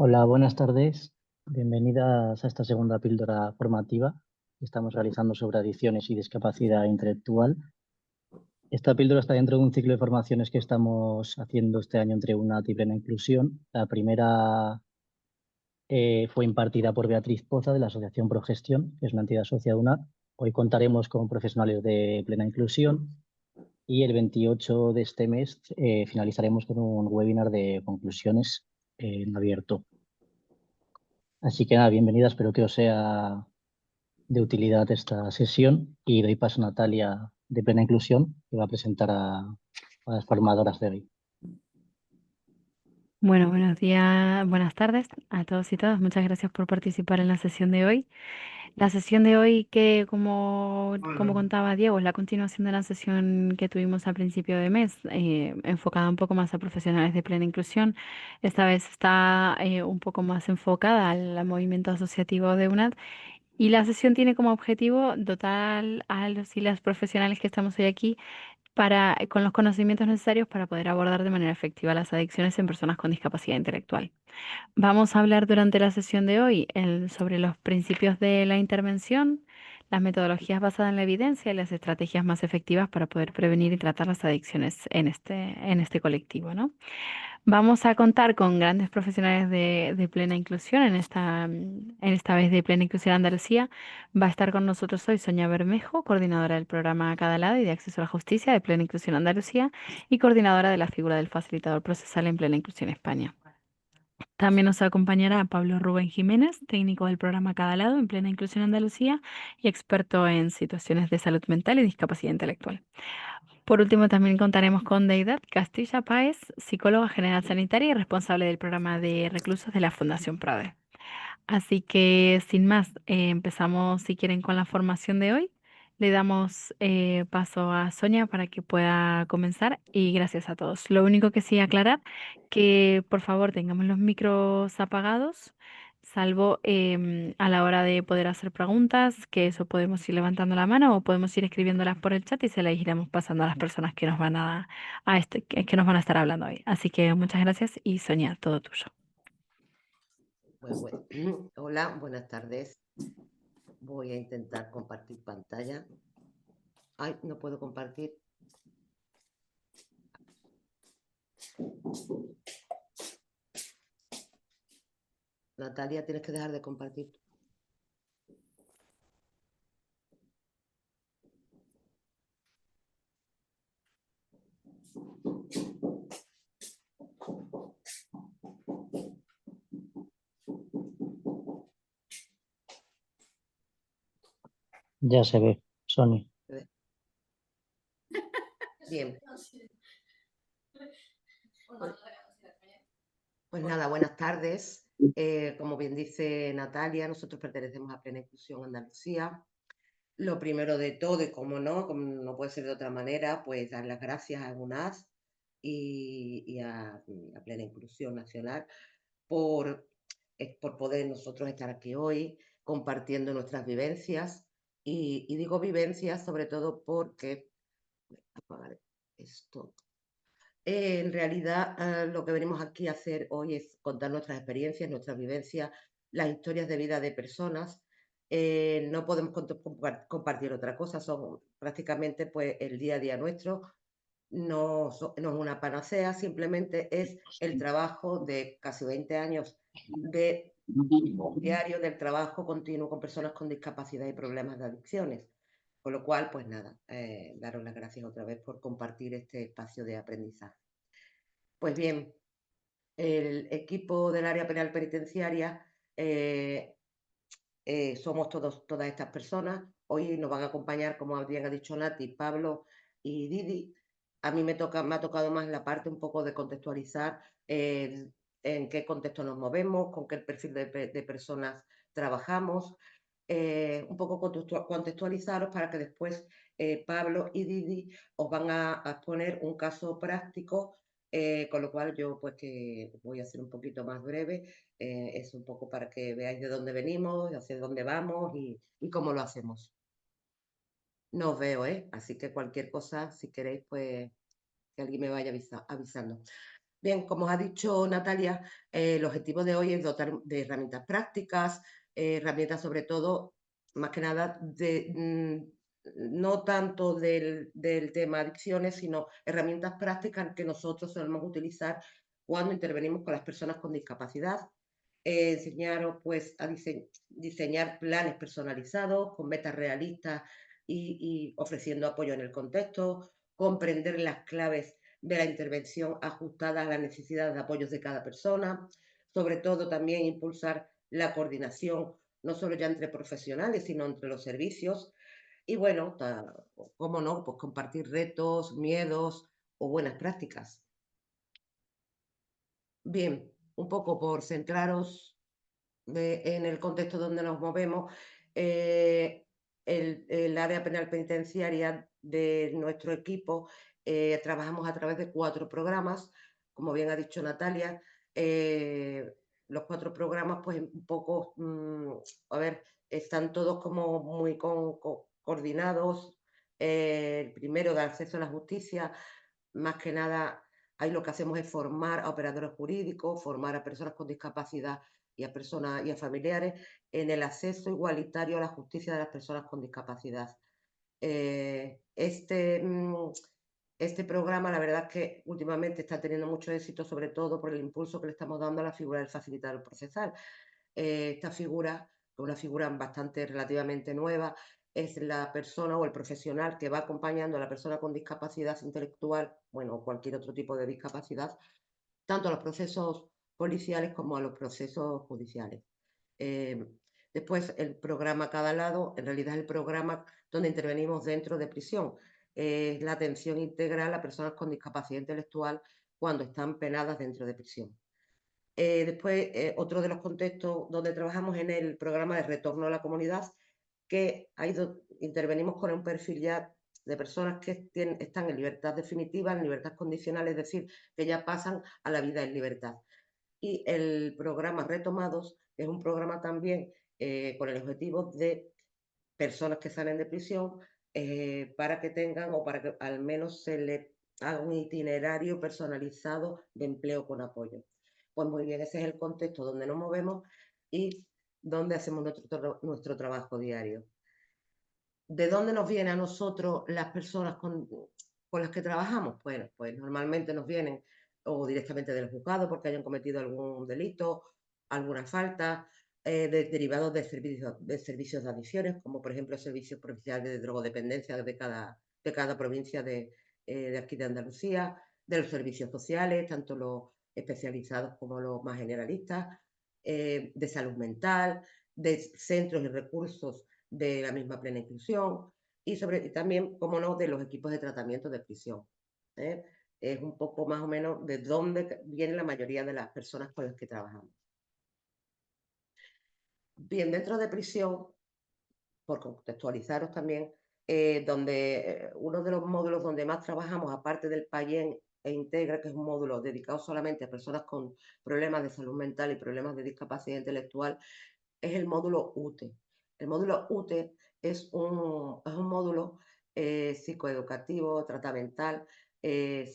Hola, buenas tardes. Bienvenidas a esta segunda píldora formativa que estamos realizando sobre adicciones y discapacidad intelectual. Esta píldora está dentro de un ciclo de formaciones que estamos haciendo este año entre UNAD y Plena Inclusión. La primera fue impartida por Beatriz Poza de la Asociación Progestión, que es una entidad asociada a UNAD. Hoy contaremos con profesionales de Plena Inclusión y el 28 de este mes finalizaremos con un webinar de conclusiones en abierto. Así que nada, bienvenidas, espero que os sea de utilidad esta sesión y doy paso a Natalia de Plena Inclusión, que va a presentar a las formadoras de hoy. Bueno, buenos días, buenas tardes a todos y todas. Muchas gracias por participar en la sesión de hoy. La sesión de hoy que, como contaba Diego, es la continuación de la sesión que tuvimos a principio de mes, enfocada un poco más a profesionales de plena inclusión. Esta vez está un poco más enfocada al movimiento asociativo de UNAD y la sesión tiene como objetivo dotar a los y las profesionales que estamos hoy aquí con los conocimientos necesarios para poder abordar de manera efectiva las adicciones en personas con discapacidad intelectual. Vamos a hablar durante la sesión de hoy sobre los principios de la intervención, las metodologías basadas en la evidencia y las estrategias más efectivas para poder prevenir y tratar las adicciones en este colectivo, ¿no? Vamos a contar con grandes profesionales de plena inclusión en esta vez de Plena Inclusión Andalucía. Va a estar con nosotros hoy Sonia Bermejo, coordinadora del programa Cada Lado y de Acceso a la Justicia de Plena Inclusión Andalucía y coordinadora de la figura del facilitador procesal en Plena Inclusión España. También nos acompañará Pablo Rubén Jiménez, técnico del programa Cada Lado en Plena Inclusión Andalucía y experto en situaciones de salud mental y discapacidad intelectual. Por último, también contaremos con Deidad Castilla Páez, psicóloga general sanitaria y responsable del programa de reclusos de la Fundación Prade. Así que, sin más, empezamos, si quieren, con la formación de hoy. Le damos paso a Sonia para que pueda comenzar y gracias a todos. Lo único que sí aclarar, que por favor tengamos los micros apagados, salvo a la hora de poder hacer preguntas, que eso podemos ir levantando la mano o podemos ir escribiéndolas por el chat y se las iremos pasando a las personas que nos van que nos van a estar hablando hoy. Así que muchas gracias y Sonia, todo tuyo. Hola, buenas tardes. Voy a intentar compartir pantalla. Ay, no puedo compartir. Natalia, tienes que dejar de compartir. Ya se ve, Sonia. Bien. Pues nada, buenas tardes. Como bien dice Natalia, nosotros pertenecemos a Plena Inclusión Andalucía. Lo primero de todo, y como no puede ser de otra manera, pues dar las gracias a UNAS y a Plena Inclusión Nacional por poder nosotros estar aquí hoy compartiendo nuestras vivencias. Y digo vivencias sobre todo porque, apagar esto, en realidad lo que venimos aquí a hacer hoy es contar nuestras experiencias, nuestras vivencias, las historias de vida de personas. No podemos compartir otra cosa, son prácticamente pues el día a día nuestro. No es una panacea, simplemente es el trabajo de casi 20 años de diario del trabajo continuo con personas con discapacidad y problemas de adicciones. Con lo cual, pues nada, daros las gracias otra vez por compartir este espacio de aprendizaje. Pues bien, el equipo del área penal penitenciaria somos todas estas personas. Hoy nos van a acompañar, como bien ha dicho Nati, Pablo y Didi. A mí me ha tocado más la parte un poco de contextualizar en qué contexto nos movemos, con qué perfil de personas trabajamos, un poco contextualizaros para que después Pablo y Didi os van a exponer un caso práctico, con lo cual yo pues que voy a ser un poquito más breve. Es un poco para que veáis de dónde venimos, hacia dónde vamos y cómo lo hacemos. No os veo, así que cualquier cosa, si queréis, pues que alguien me vaya avisando. Bien, como ha dicho Natalia, el objetivo de hoy es dotar de herramientas prácticas, herramientas sobre todo, más que nada, no tanto del tema adicciones, sino herramientas prácticas que nosotros solemos utilizar cuando intervenimos con las personas con discapacidad. Enseñaros pues, a diseñar planes personalizados con metas realistas y ofreciendo apoyo en el contexto, comprender las claves de la intervención ajustada a las necesidades de apoyos de cada persona, sobre todo también impulsar la coordinación, no solo ya entre profesionales, sino entre los servicios, y bueno, cómo no, pues compartir retos, miedos o buenas prácticas. Bien, un poco por centraros en el contexto donde nos movemos, el área penal penitenciaria de nuestro equipo, trabajamos a través de 4 programas, como bien ha dicho Natalia. Los 4 programas, pues un poco, a ver, están todos como muy coordinados. El primero, de acceso a la justicia, más que nada, ahí lo que hacemos es formar a operadores jurídicos, formar a personas con discapacidad y a personas y a familiares en el acceso igualitario a la justicia de las personas con discapacidad. Este programa, la verdad es que últimamente está teniendo mucho éxito, sobre todo por el impulso que le estamos dando a la figura del facilitador procesal. Esta figura, que es una figura bastante relativamente nueva, es la persona o el profesional que va acompañando a la persona con discapacidad intelectual, bueno, o cualquier otro tipo de discapacidad, tanto a los procesos policiales como a los procesos judiciales. Después, el programa Cada Lado, en realidad es el programa donde intervenimos dentro de prisión. La atención integral a personas con discapacidad intelectual cuando están penadas dentro de prisión. Después, otro de los contextos donde trabajamos en el programa de retorno a la comunidad, que intervenimos con un perfil ya de personas que están en libertad definitiva, en libertad condicional, es decir, que ya pasan a la vida en libertad. Y el programa Retomados es un programa también con el objetivo de personas que salen de prisión para que tengan o para que al menos se les haga un itinerario personalizado de empleo con apoyo. Pues muy bien, ese es el contexto donde nos movemos y donde hacemos nuestro trabajo diario. ¿De dónde nos vienen a nosotros las personas con las que trabajamos? Bueno, pues normalmente nos vienen o directamente del juzgado porque hayan cometido algún delito, alguna falta, derivados de servicios de adicciones, como por ejemplo servicios provinciales de drogodependencia de cada provincia de aquí de Andalucía, de los servicios sociales, tanto los especializados como los más generalistas, de salud mental, de centros y recursos de la misma plena inclusión y también, como no, de los equipos de tratamiento de prisión. Es un poco más o menos de dónde viene la mayoría de las personas con las que trabajamos. Bien, dentro de prisión, por contextualizaros también, uno de los módulos donde más trabajamos, aparte del PAIEN e Integra, que es un módulo dedicado solamente a personas con problemas de salud mental y problemas de discapacidad intelectual, es el módulo UTE. El módulo UTE es un módulo psicoeducativo, tratamental,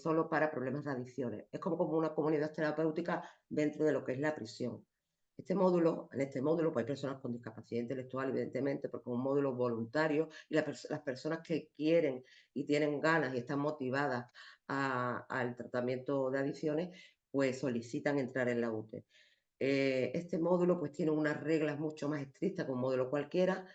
solo para problemas de adicciones. Es como una comunidad terapéutica dentro de lo que es la prisión. En este módulo pues hay personas con discapacidad intelectual, evidentemente, porque es un módulo voluntario y las personas que quieren y tienen ganas y están motivadas al tratamiento de adicciones, pues solicitan entrar en la UTE. Este módulo pues tiene unas reglas mucho más estrictas que un módulo cualquiera.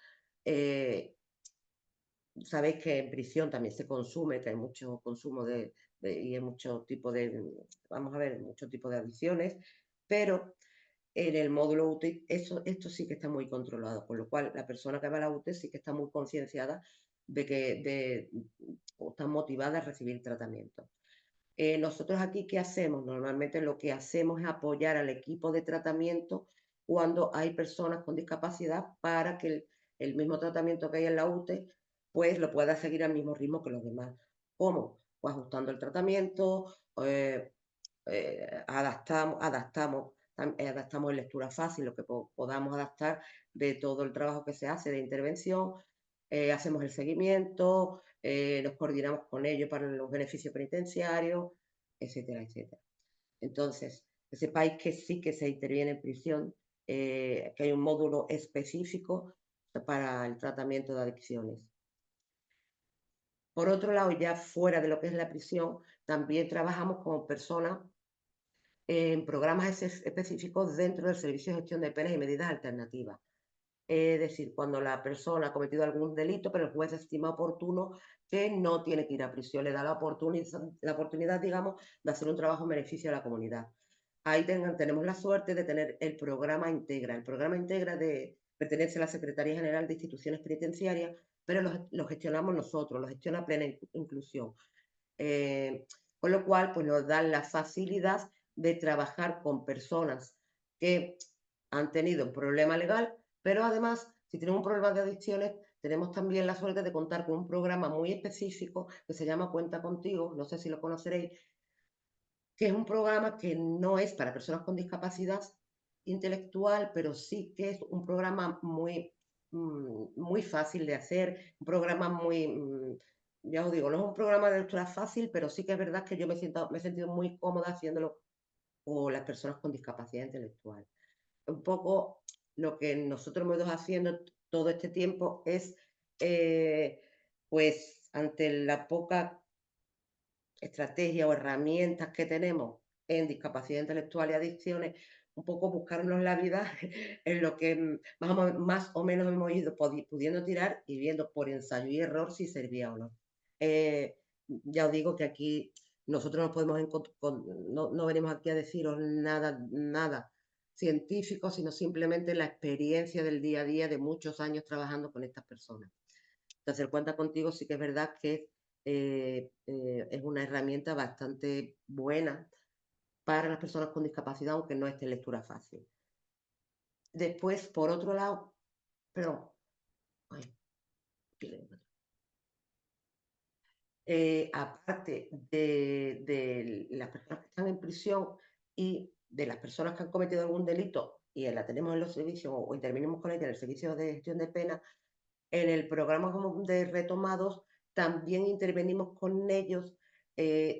Sabéis que en prisión también se consume, que hay mucho consumo y hay mucho tipo de, vamos a ver, mucho tipo de adicciones, pero en el módulo UTE esto sí que está muy controlado, con lo cual la persona que va a la UTE sí que está muy concienciada de que está motivada a recibir tratamiento. Nosotros aquí, ¿qué hacemos? Normalmente lo que hacemos es apoyar al equipo de tratamiento cuando hay personas con discapacidad para que el mismo tratamiento que hay en la UTE, pues lo pueda seguir al mismo ritmo que los demás. ¿Cómo? Pues ajustando el tratamiento, adaptamos en lectura fácil lo que podamos adaptar de todo el trabajo que se hace de intervención, hacemos el seguimiento, nos coordinamos con ellos para los beneficios penitenciarios, etcétera, etcétera. Entonces, que sepáis que sí que se interviene en prisión, que hay un módulo específico para el tratamiento de adicciones. Por otro lado, ya fuera de lo que es la prisión, también trabajamos con personas en programas específicos dentro del Servicio de Gestión de Penas y Medidas Alternativas. Es decir, cuando la persona ha cometido algún delito, pero el juez estima oportuno que no tiene que ir a prisión, le da la oportunidad, digamos, de hacer un trabajo en beneficio de la comunidad. Ahí tenemos la suerte de tener el programa Integra. El programa Integra pertenece a la Secretaría General de Instituciones Penitenciarias, pero lo gestionamos nosotros, lo gestiona Plena Inclusión. Con lo cual, pues nos dan la facilidad de trabajar con personas que han tenido un problema legal, pero además, si tienen un problema de adicciones, tenemos también la suerte de contar con un programa muy específico que se llama Cuenta Contigo, no sé si lo conoceréis, que es un programa que no es para personas con discapacidad intelectual, pero sí que es un programa muy fácil de hacer, un programa ya os digo, no es un programa de lectura fácil, pero sí que es verdad que yo me he sentido muy cómoda haciéndolo con las personas con discapacidad intelectual. Un poco lo que nosotros hemos ido haciendo todo este tiempo es, pues, ante la poca estrategia o herramientas que tenemos en discapacidad intelectual y adicciones, un poco buscarnos la vida en lo que más o menos hemos ido pudiendo tirar y viendo por ensayo y error si servía o no. Ya os digo que aquí nosotros no podemos no venimos aquí a deciros nada científico, sino simplemente la experiencia del día a día de muchos años trabajando con estas personas. Entonces, el Cuenta Contigo sí que es verdad que es una herramienta bastante buena para las personas con discapacidad, aunque no esté en lectura fácil. Después, por otro lado, perdón, aparte de las personas que están en prisión y de las personas que han cometido algún delito y la tenemos en los servicios o intervenimos con ella en el servicio de gestión de pena, en el programa de retomados también intervenimos con ellos,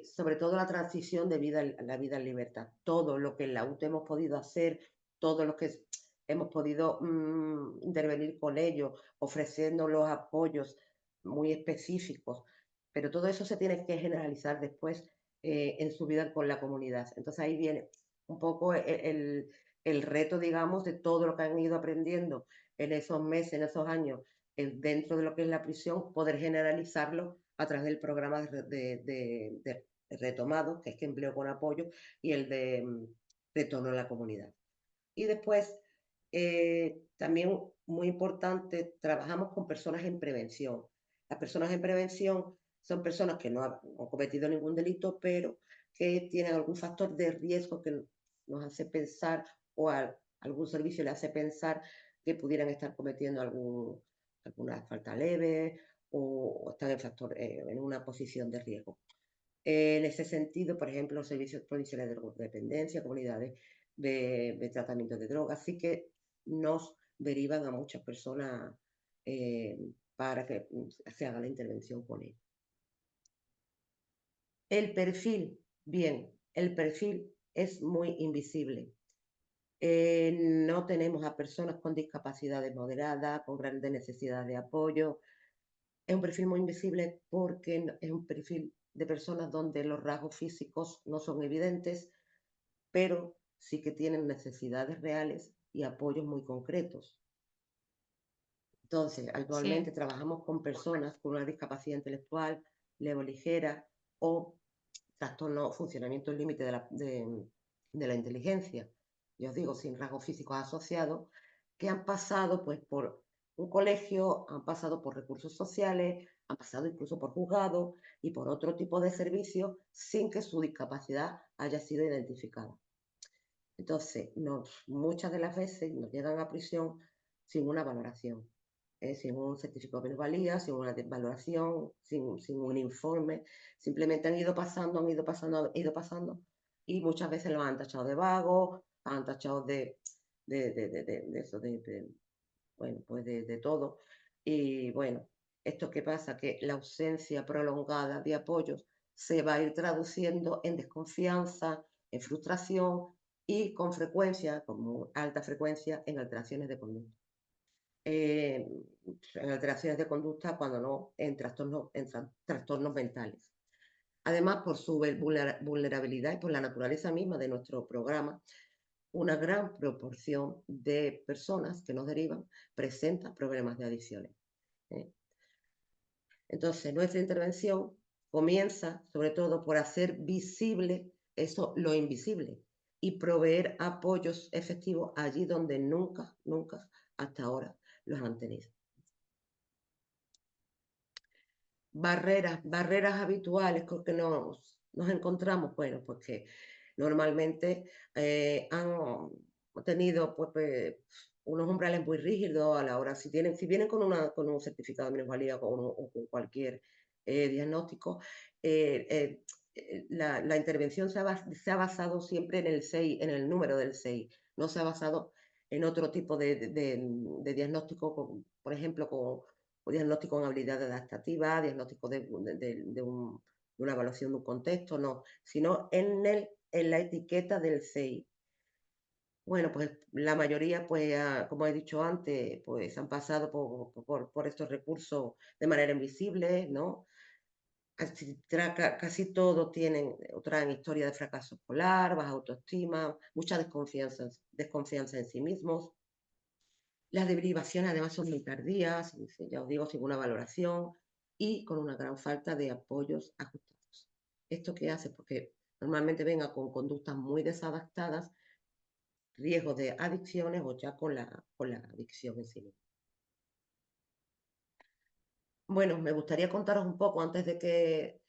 sobre todo la transición de la vida en libertad. Todo lo que en la UTE hemos podido hacer, todo lo que hemos podido intervenir con ellos, ofreciendo los apoyos muy específicos, pero todo eso se tiene que generalizar después en su vida con la comunidad. Entonces ahí viene un poco el reto, digamos, de todo lo que han ido aprendiendo en esos meses, en esos años, dentro de lo que es la prisión, poder generalizarlo a través del programa de retomado, que es que empleo con apoyo, y el de retorno a la comunidad. Y después, también muy importante, trabajamos con personas en prevención. Las personas en prevención son personas que no han cometido ningún delito, pero que tienen algún factor de riesgo que nos hace pensar o algún servicio le hace pensar que pudieran estar cometiendo alguna falta leve o están en una posición de riesgo. En ese sentido, por ejemplo, los servicios provinciales de drogodependencia, comunidades de tratamiento de drogas, sí que nos derivan a muchas personas para que se haga la intervención con ellos. El perfil, bien, el perfil es muy invisible. No tenemos a personas con discapacidades moderadas, con grandes necesidades de apoyo. Es un perfil muy invisible porque es un perfil de personas donde los rasgos físicos no son evidentes, pero sí que tienen necesidades reales y apoyos muy concretos. Entonces, actualmente trabajamos con personas con una discapacidad intelectual leve o ligera o trastorno funcionamiento límite de la inteligencia, yo os digo, sin rasgos físicos asociados, que han pasado pues por un colegio, han pasado por recursos sociales, han pasado incluso por juzgados y por otro tipo de servicios sin que su discapacidad haya sido identificada. Entonces, muchas de las veces nos llegan a prisión sin una valoración, sin un certificado de minusvalía, sin una valoración, sin un informe. Simplemente han ido pasando y muchas veces los han tachado de vagos, han tachado de todo. Y bueno, ¿esto qué pasa? Que la ausencia prolongada de apoyos se va a ir traduciendo en desconfianza, en frustración y con frecuencia, como alta frecuencia, en alteraciones de conducta. En alteraciones de conducta, cuando no, en trastornos mentales. Además, por su vulnerabilidad y por la naturaleza misma de nuestro programa, una gran proporción de personas que nos derivan presentan problemas de adicciones. Entonces, nuestra intervención comienza, sobre todo, por hacer visible eso, lo invisible, y proveer apoyos efectivos allí donde nunca, nunca hasta ahora los han tenido. Barreras habituales con que nos encontramos, bueno, pues que normalmente han tenido pues, unos umbrales muy rígidos a la hora, si vienen con un certificado de minusvalía o con cualquier diagnóstico, la intervención se ha basado siempre en el 6, en el número del 6, no se ha basado en otro tipo de diagnóstico, por ejemplo, con diagnóstico en habilidad adaptativa, diagnóstico de una evaluación de un contexto, no, sino en la etiqueta del CEI. Bueno, pues la mayoría, pues, como he dicho antes, pues han pasado por estos recursos de manera invisible, ¿no? Casi todos traen historia de fracaso escolar, baja autoestima, mucha desconfianza en sí mismos. Las derivaciones además son muy tardías, ya os digo, sin una valoración y con una gran falta de apoyos ajustados. ¿Esto qué hace? Porque normalmente venga con conductas muy desadaptadas, riesgos de adicciones o ya con la adicción en sí misma. Bueno, me gustaría contaros un poco antes de que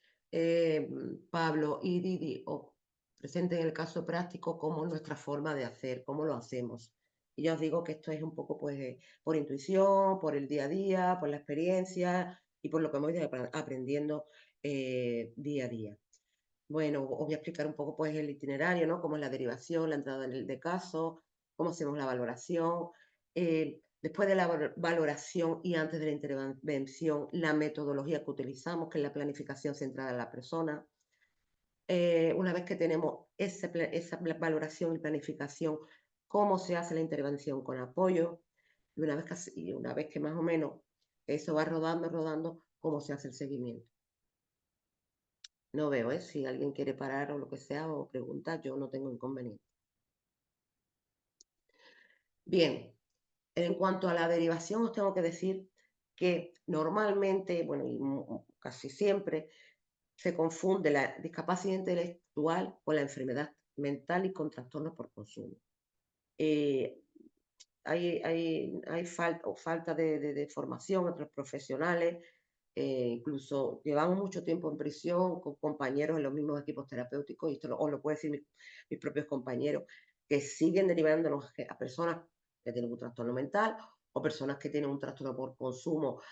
Pablo y Didi os presenten el caso práctico cómo es nuestra forma de hacer, cómo lo hacemos. Y ya os digo que esto es un poco pues por intuición, por el día a día, por la experiencia y por lo que hemos ido aprendiendo día a día. Bueno, os voy a explicar un poco pues el itinerario, ¿no? Cómo es la derivación, la entrada de caso, cómo hacemos la valoración. Después de la valoración y antes de la intervención, la metodología que utilizamos, que es la planificación centrada en la persona. Una vez que tenemos esa valoración y planificación, cómo se hace la intervención con apoyo. Y una vez que más o menos eso va rodando, cómo se hace el seguimiento. No veo, si alguien quiere parar o lo que sea o preguntar, yo no tengo inconveniente. Bien, en cuanto a la derivación, os tengo que decir que normalmente, bueno, y casi siempre, se confunde la discapacidad intelectual con la enfermedad mental y con trastornos por consumo. Hay falta de formación entre los profesionales, incluso llevamos mucho tiempo en prisión con compañeros en los mismos equipos terapéuticos, y esto os lo puedo decir mis propios compañeros, que siguen derivándonos a personas que tienen un trastorno mental o personas que tienen un trastorno por consumo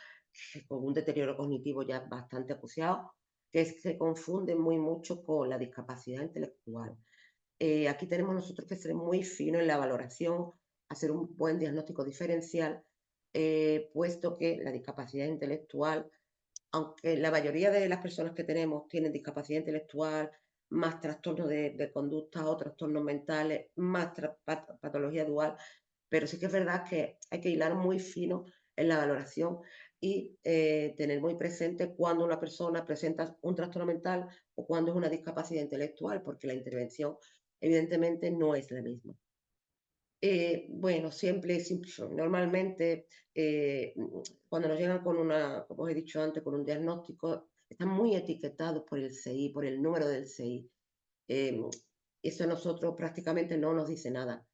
con un deterioro cognitivo ya bastante acuciado, que se confunden muy mucho con la discapacidad intelectual. Aquí tenemos nosotros que ser muy finos en la valoración, hacer un buen diagnóstico diferencial, puesto que la discapacidad intelectual, aunque la mayoría de las personas que tenemos tienen discapacidad intelectual, más trastornos de conducta o trastornos mentales, más patología dual, pero sí que es verdad que hay que hilar muy fino en la valoración y tener muy presente cuando una persona presenta un trastorno mental o cuando es una discapacidad intelectual, porque la intervención evidentemente no es la misma. Bueno, normalmente cuando nos llegan con como os he dicho antes, con un diagnóstico, están muy etiquetados por el CI, por el número del CI. Eso a nosotros prácticamente no nos dice nada.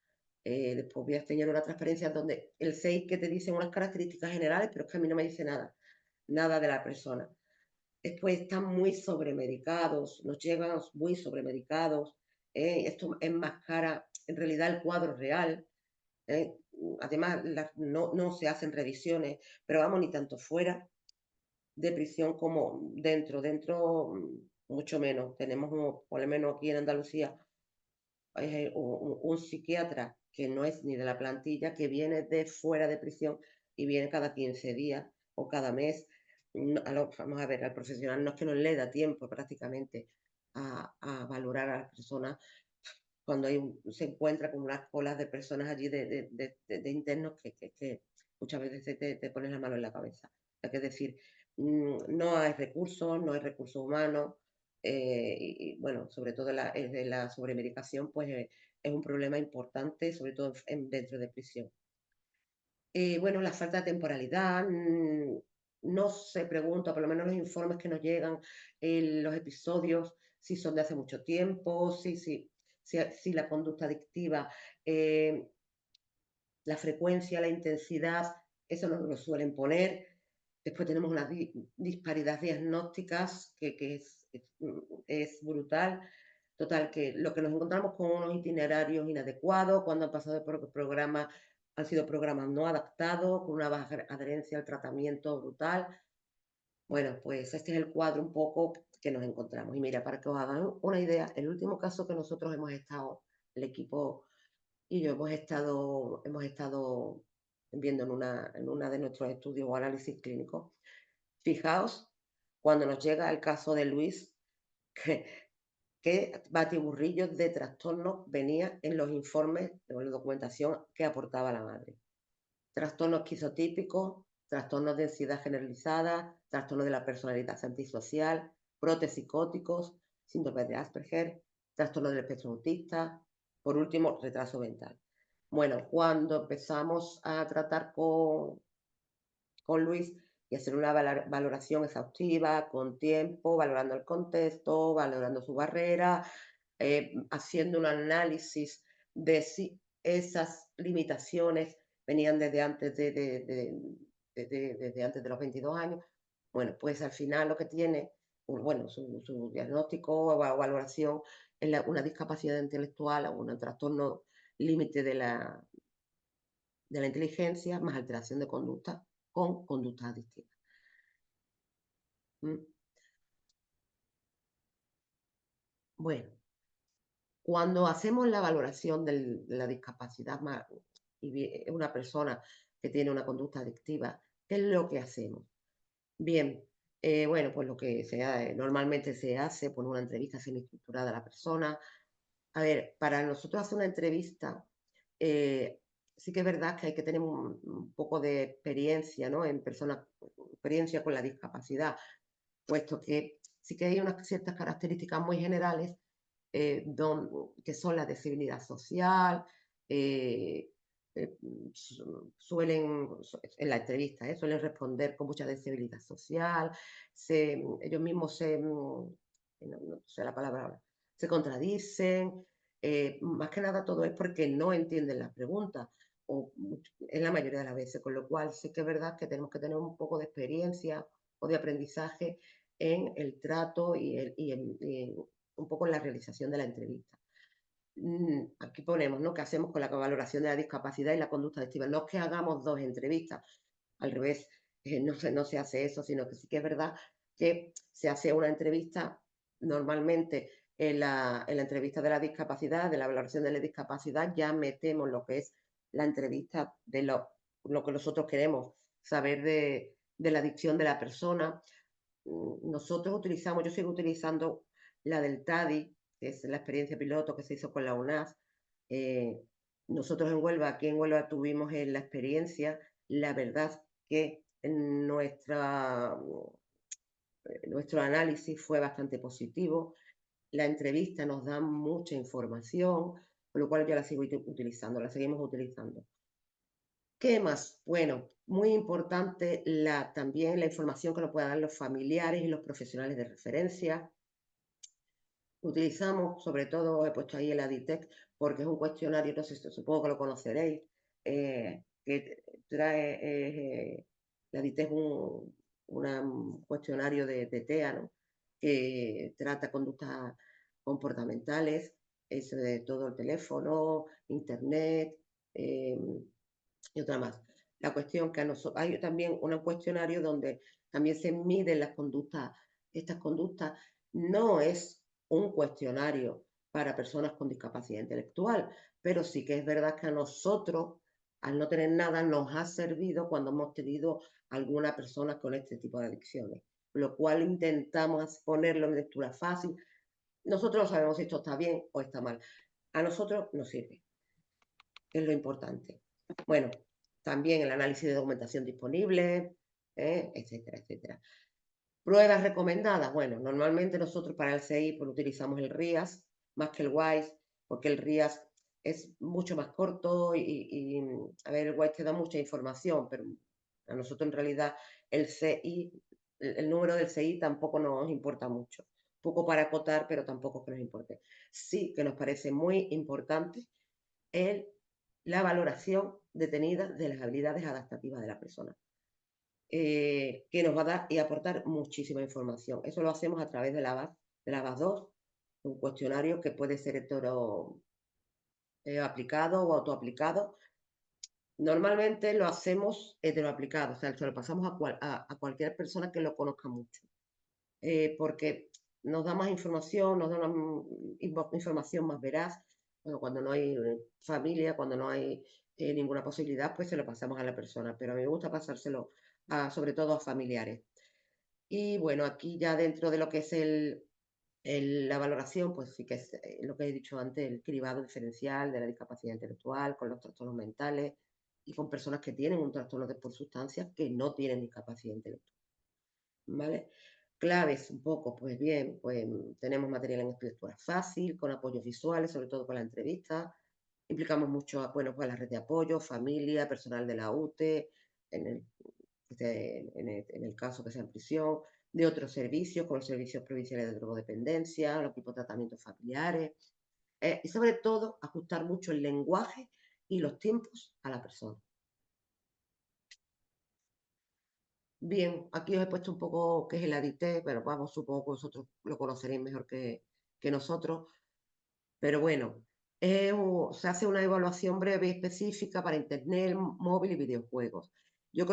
Después voy a tener una transparencia donde el CI que te dice unas características generales, pero es que a mí no me dice nada de la persona. Después están muy sobremedicados, nos llegan muy sobremedicados. Esto enmascara en realidad el cuadro real. Además, no se hacen revisiones, pero vamos, ni tanto fuera de prisión como dentro, mucho menos. Tenemos, por lo menos aquí en Andalucía, un psiquiatra que no es ni de la plantilla, que viene de fuera de prisión y viene cada 15 días o cada mes. Vamos a ver, al profesional no es que no le da tiempo prácticamente a valorar a las personas cuando se encuentra con unas colas de personas allí de internos que muchas veces te pones la mano en la cabeza. Es decir, no hay recursos humanos, y bueno, sobre todo la sobremedicación, pues es un problema importante, sobre todo dentro de prisión. Bueno, la falta de temporalidad, no se pregunta, por lo menos los informes que nos llegan, los episodios, si son de hace mucho tiempo, si la conducta adictiva, la frecuencia, la intensidad, eso no nos lo suelen poner. Después tenemos una disparidad diagnósticas que es brutal. Total, que lo que nos encontramos con unos itinerarios inadecuados, cuando han pasado por programas, han sido programas no adaptados, con una baja adherencia al tratamiento brutal. Bueno, pues este es el cuadro un poco que nos encontramos. Y mira, para que os hagan una idea, el último caso que nosotros hemos estado, el equipo y yo hemos estado viendo en una de nuestros estudios o análisis clínicos. Fijaos, cuando nos llega el caso de Luis, qué batiburrillos de trastornos venía en los informes de la documentación que aportaba la madre. Trastornos esquizotípicos, trastornos de ansiedad generalizada, trastornos de la personalidad antisocial, brotes psicóticos, síndrome de Asperger, trastornos del espectro autista, por último, retraso mental. Bueno, cuando empezamos a tratar con Luis y hacer una valoración exhaustiva, con tiempo, valorando el contexto, valorando su barrera, haciendo un análisis de si esas limitaciones venían desde antes desde antes de los 22 años. Bueno, pues al final lo que tiene, bueno, su diagnóstico o valoración es una discapacidad intelectual o un trastorno límite de la inteligencia más alteración de conducta con conductas adictivas. Bueno, cuando hacemos la valoración de la discapacidad y una persona que tiene una conducta adictiva, ¿qué es lo que hacemos? Bien, bueno, pues lo que normalmente se hace, poner una entrevista semi-estructurada a la persona. A ver, para nosotros hacer una entrevista, sí que es verdad que hay que tener un poco de experiencia, ¿no? Experiencia con la discapacidad, puesto que sí que hay unas ciertas características muy generales que son la deseabilidad social, suelen, en la entrevista, suelen responder con mucha deseabilidad social, ellos mismos no sé la palabra ahora, se contradicen, más que nada todo es porque no entienden las preguntas, o en la mayoría de las veces, con lo cual sí que es verdad que tenemos que tener un poco de experiencia o de aprendizaje en el trato y un poco en la realización de la entrevista. Aquí ponemos, ¿no?, qué hacemos con la valoración de la discapacidad y la conducta adictiva. No es que hagamos 2 entrevistas, al revés, no se hace eso, sino que sí que es verdad que se hace una entrevista normalmente en la entrevista de la discapacidad, de la valoración de la discapacidad, ya metemos lo que es la entrevista de lo que nosotros queremos saber de la adicción de la persona. Nosotros yo sigo utilizando la del TADI, que es la experiencia piloto que se hizo con la UNAS. Nosotros aquí en Huelva tuvimos la experiencia, la verdad que nuestro análisis fue bastante positivo, la entrevista nos da mucha información, con lo cual yo la sigo utilizando, la seguimos utilizando. ¿Qué más? Bueno, muy importante también la información que nos puedan dar los familiares y los profesionales de referencia. Utilizamos, sobre todo, he puesto ahí el Aditec, porque es un cuestionario, no sé, supongo que lo conoceréis, que trae el Aditec un cuestionario de TEA, ¿no?, que trata conductas comportamentales, sobre todo el teléfono, internet, y otra más. La cuestión que hay también un cuestionario donde también se miden las conductas. Estas conductas no es un cuestionario para personas con discapacidad intelectual, pero sí que es verdad que a nosotros, al no tener nada, nos ha servido cuando hemos tenido alguna persona con este tipo de adicciones, lo cual intentamos ponerlo en lectura fácil. Nosotros no sabemos si esto está bien o está mal. a nosotros nos sirve, que es lo importante. Bueno, también el análisis de documentación disponible, etcétera, etcétera. Pruebas recomendadas. Bueno, normalmente nosotros para el CI pues, utilizamos el RIAS más que el WISE, porque el RIAS es mucho más corto y a ver, el WISE te da mucha información, pero a nosotros en realidad el CI, el número del CI tampoco nos importa mucho. Poco para acotar, pero tampoco que nos importe. Sí que nos parece muy importante la valoración detenida de las habilidades adaptativas de la persona. Que nos va a dar y aportar muchísima información. Eso lo hacemos a través de la BAS 2, un cuestionario que puede ser hetero aplicado o autoaplicado. Normalmente lo hacemos heteroaplicado, o sea, se lo pasamos a cualquier persona que lo conozca mucho, porque nos da más información, nos da una información más veraz. Bueno, cuando no hay familia, cuando no hay ninguna posibilidad, pues se lo pasamos a la persona, pero a mí me gusta pasárselo sobre todo a familiares. Y bueno, aquí ya dentro de lo que es la valoración, pues sí que es lo que he dicho antes, el cribado diferencial de la discapacidad intelectual con los trastornos mentales y con personas que tienen un trastorno por sustancias que no tienen discapacidad intelectual. ¿Vale? Claves un poco, pues bien, pues tenemos material en escritura fácil, con apoyos visuales, sobre todo con la entrevista. Implicamos mucho, bueno, pues la red de apoyo, familia, personal de la UTE, en el caso que sea en prisión, de otros servicios, con los servicios provinciales de drogodependencia, los tipos de tratamientos familiares, y sobre todo ajustar mucho el lenguaje y los tiempos a la persona. Bien, aquí os he puesto un poco qué es el ADITE, pero vamos, supongo que vosotros lo conoceréis mejor que nosotros. Pero bueno, se hace una evaluación breve y específica para Internet, móvil y videojuegos. Yo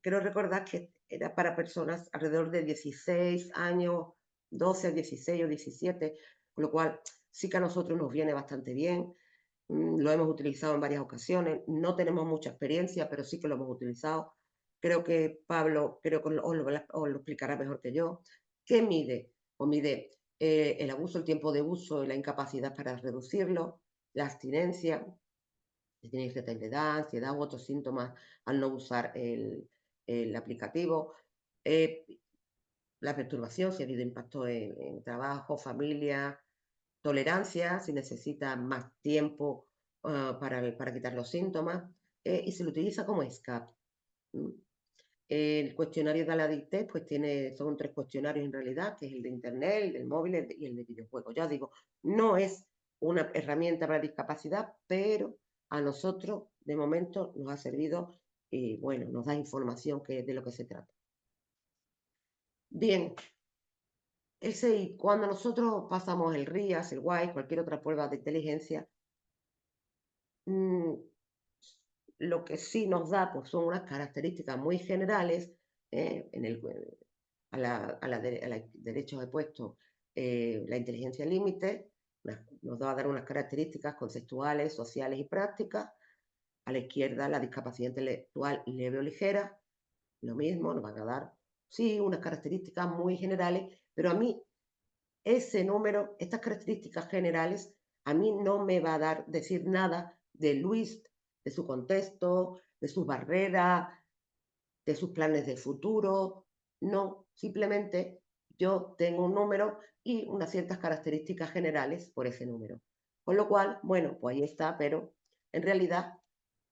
creo recordar que era para personas alrededor de 16 años, 12, 16 o 17, con lo cual sí que a nosotros nos viene bastante bien. Lo hemos utilizado en varias ocasiones. No tenemos mucha experiencia, pero sí que lo hemos utilizado. Creo que Pablo os lo explicará mejor que yo. ¿Qué mide? O mide el abuso, el tiempo de uso y la incapacidad para reducirlo, la abstinencia, si tenéis irritabilidad, ansiedad u otros síntomas al no usar el aplicativo, la perturbación, si ha habido impacto en trabajo, familia, tolerancia, si necesita más tiempo para quitar los síntomas, y se lo utiliza como escape. El cuestionario de la DICTE, pues son 3 cuestionarios en realidad, que es el de Internet, el del móvil y el de videojuegos. Ya os digo, no es una herramienta para discapacidad, pero a nosotros, de momento, nos ha servido y, bueno, nos da información de lo que se trata. Bien, cuando nosotros pasamos el RIAS, el WISE, cualquier otra prueba de inteligencia, lo que sí nos da pues, son unas características muy generales. A la derechos he puesto la inteligencia límite, nos va a dar unas características conceptuales, sociales y prácticas. A la izquierda la discapacidad intelectual leve o ligera, lo mismo, nos van a dar, sí, unas características muy generales, pero a mí ese número, estas características generales, a mí no me va a decir nada de Luis, de su contexto, de sus barreras, de sus planes de futuro. No, simplemente yo tengo un número y unas ciertas características generales por ese número. Con lo cual, bueno, pues ahí está, pero en realidad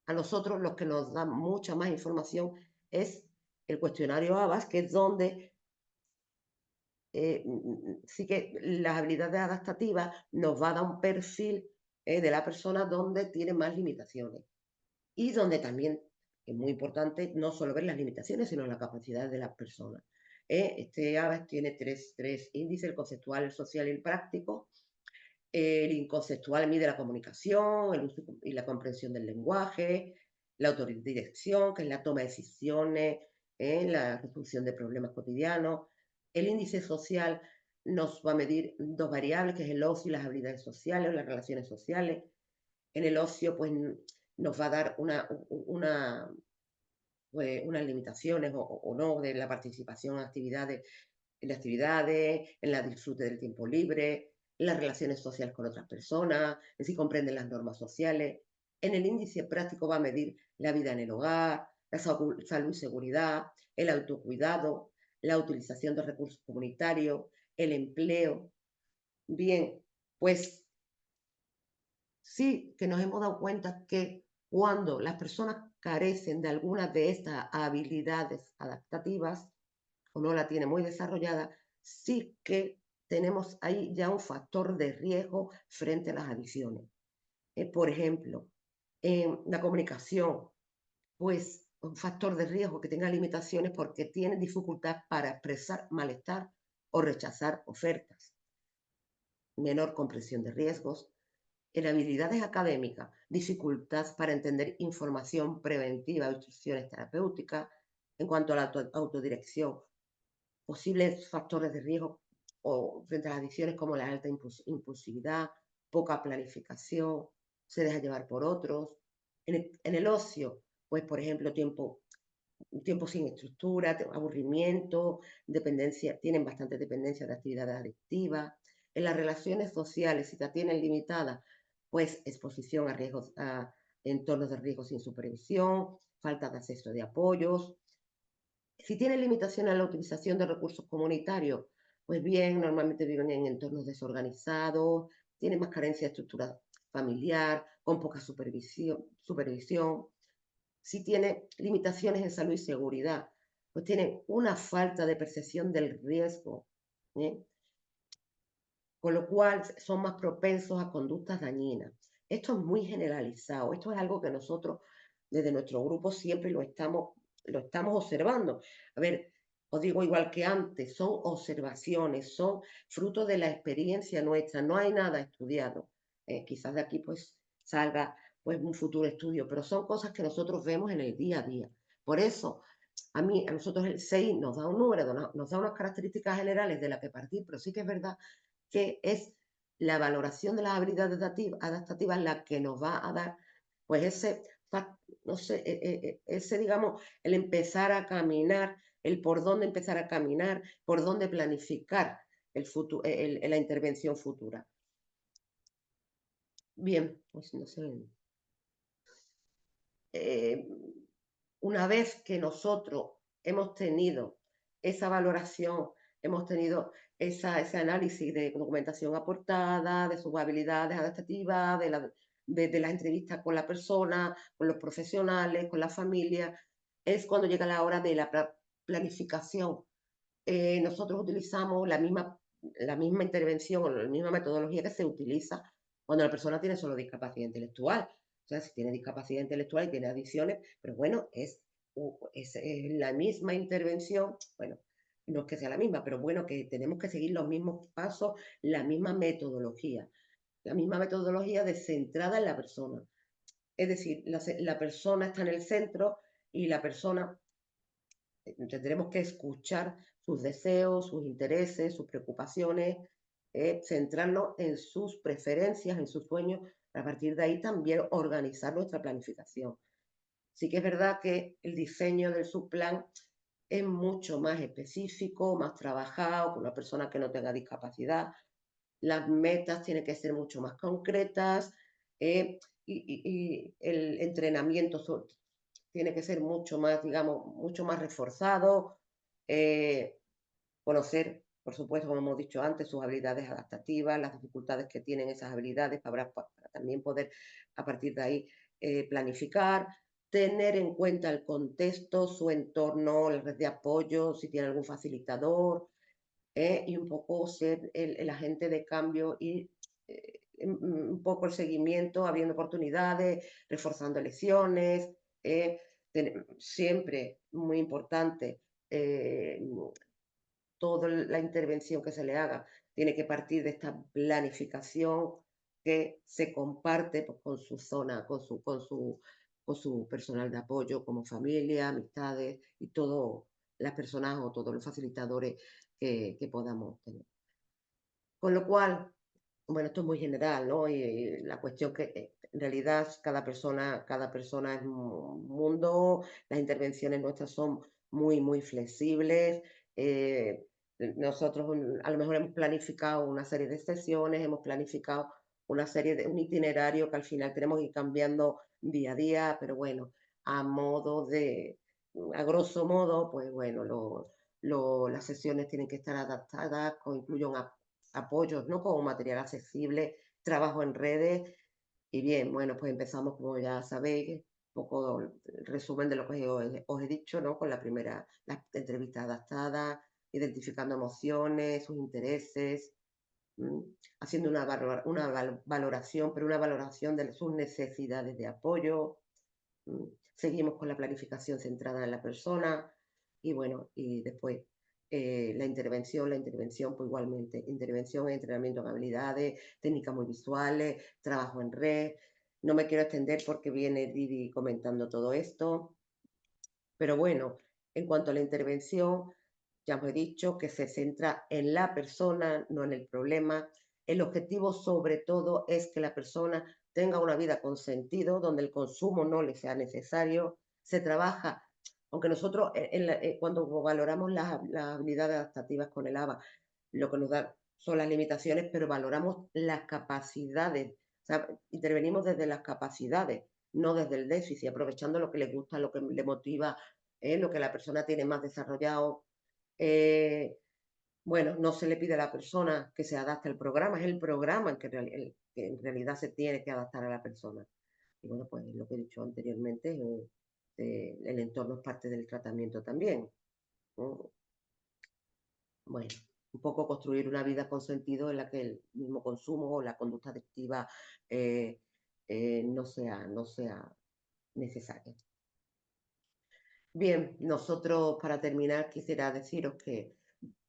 a nosotros lo que nos da mucha más información es el cuestionario ABAS, que es donde sí que las habilidades adaptativas nos va a dar un perfil de la persona donde tiene más limitaciones y donde también es muy importante no solo ver las limitaciones, sino las capacidades de las personas. Este ABAS tiene tres índices, el conceptual, el social y el práctico. El inconceptual mide la comunicación, el uso y la comprensión del lenguaje, la autodirección, que es la toma de decisiones, la resolución de problemas cotidianos. El índice social nos va a medir 2 variables, que es el ocio y las habilidades sociales, las relaciones sociales. En el ocio, pues, nos va a dar unas limitaciones o no de la participación en actividades, en el disfrute del tiempo libre, en las relaciones sociales con otras personas, en si comprenden las normas sociales. En el índice práctico va a medir la vida en el hogar, la salud y seguridad, el autocuidado, la utilización de recursos comunitarios, el empleo. Bien, pues sí que nos hemos dado cuenta que cuando las personas carecen de algunas de estas habilidades adaptativas o no la tienen muy desarrollada, sí que tenemos ahí ya un factor de riesgo frente a las adicciones. Por ejemplo, en la comunicación, pues un factor de riesgo que tenga limitaciones porque tiene dificultad para expresar malestar o rechazar ofertas, menor comprensión de riesgos. En habilidades académicas, dificultad para entender información preventiva o instrucciones terapéuticas. En cuanto a la autodirección, posibles factores de riesgo o frente a las adicciones como la alta impulsividad, poca planificación, se deja llevar por otros. En el ocio, pues por ejemplo, tiempo sin estructura, aburrimiento, dependencia, tienen bastante dependencia de actividades adictivas. En las relaciones sociales, si las tienen limitadas, pues exposición a riesgos, a entornos de riesgo sin supervisión, falta de acceso de apoyos. Si tienen limitaciones a la utilización de recursos comunitarios, pues bien, normalmente viven en entornos desorganizados, tienen más carencia de estructura familiar, con poca supervisión. Si tiene limitaciones en salud y seguridad, pues tienen una falta de percepción del riesgo, ¿eh? Con lo cual son más propensos a conductas dañinas. Esto es muy generalizado, esto es algo que nosotros desde nuestro grupo siempre lo estamos observando. A ver, os digo igual que antes, son observaciones, son fruto de la experiencia nuestra, no hay nada estudiado. Quizás de aquí pues salga pues un futuro estudio, pero son cosas que nosotros vemos en el día a día. Por eso, a nosotros el 6 nos da un número, nos da unas características generales de las que partir, pero sí que es verdad que es la valoración de las habilidades adaptativas la que nos va a dar, pues no sé, digamos, el empezar a caminar, el por dónde empezar a caminar, por dónde planificar la intervención futura. Bien, pues no sé. Una vez que nosotros hemos tenido esa valoración, hemos tenido ese análisis de documentación aportada, de sus habilidades adaptativas, de las entrevistas con la persona, con los profesionales, con la familia, es cuando llega la hora de la planificación. Nosotros utilizamos la misma intervención o la misma metodología que se utiliza cuando la persona tiene solo discapacidad intelectual. O sea, si tiene discapacidad intelectual y tiene adicciones, pero bueno, es la misma intervención, bueno, no es que sea la misma, pero bueno, que tenemos que seguir los mismos pasos, la misma metodología centrada en la persona. Es decir, la persona está en el centro y la persona tendremos que escuchar sus deseos, sus intereses, sus preocupaciones, centrarnos en sus preferencias, en sus sueños, a partir de ahí también organizar nuestra planificación. Sí que es verdad que el diseño del subplan es mucho más específico, más trabajado, con una persona que no tenga discapacidad. Las metas tienen que ser mucho más concretas y el entrenamiento tiene que ser mucho más, digamos, mucho más reforzado. Conocer, por supuesto, como hemos dicho antes, sus habilidades adaptativas, las dificultades que tienen esas habilidades para también poder, a partir de ahí, planificar, tener en cuenta el contexto, su entorno, la red de apoyo, si tiene algún facilitador, y un poco ser el agente de cambio y un poco el seguimiento, abriendo oportunidades, reforzando lecciones, siempre muy importante, toda la intervención que se le haga tiene que partir de esta planificación que se comparte pues, con su zona, con su personal de apoyo, como familia, amistades y todas las personas o todos los facilitadores que podamos tener. Con lo cual, bueno, esto es muy general, ¿no? Y la cuestión que en realidad cada persona es un mundo, las intervenciones nuestras son muy, muy flexibles, Nosotros a lo mejor hemos planificado una serie de sesiones, hemos planificado una serie de un itinerario que al final tenemos que ir cambiando día a día, pero bueno, a grosso modo, pues bueno, las sesiones tienen que estar adaptadas, incluyen apoyos, ¿no? Como material accesible, trabajo en redes. Y bien, bueno, pues empezamos, como ya sabéis, un poco el resumen de lo que os he dicho, ¿no? Con la entrevista adaptada, identificando emociones, sus intereses, haciendo una valoración, pero una valoración de sus necesidades de apoyo. Seguimos con la planificación centrada en la persona y bueno, y después la intervención, pues igualmente, intervención, entrenamiento en habilidades, técnicas muy visuales, trabajo en red. No me quiero extender porque viene Didi comentando todo esto, pero bueno, en cuanto a la intervención, ya os he dicho que se centra en la persona, no en el problema. El objetivo sobre todo es que la persona tenga una vida con sentido, donde el consumo no le sea necesario. Se trabaja, aunque nosotros cuando valoramos las habilidades adaptativas con el ABA, lo que nos da son las limitaciones, pero valoramos las capacidades. O sea, intervenimos desde las capacidades, no desde el déficit, aprovechando lo que le gusta, lo que le motiva, lo que la persona tiene más desarrollado. Bueno, no se le pide a la persona que se adapte al programa, es el programa que en realidad se tiene que adaptar a la persona. Y bueno, pues lo que he dicho anteriormente, el entorno es parte del tratamiento también, ¿no? Bueno, un poco construir una vida con sentido en la que el mismo consumo o la conducta adictiva no sea necesaria. Bien, nosotros para terminar quisiera deciros que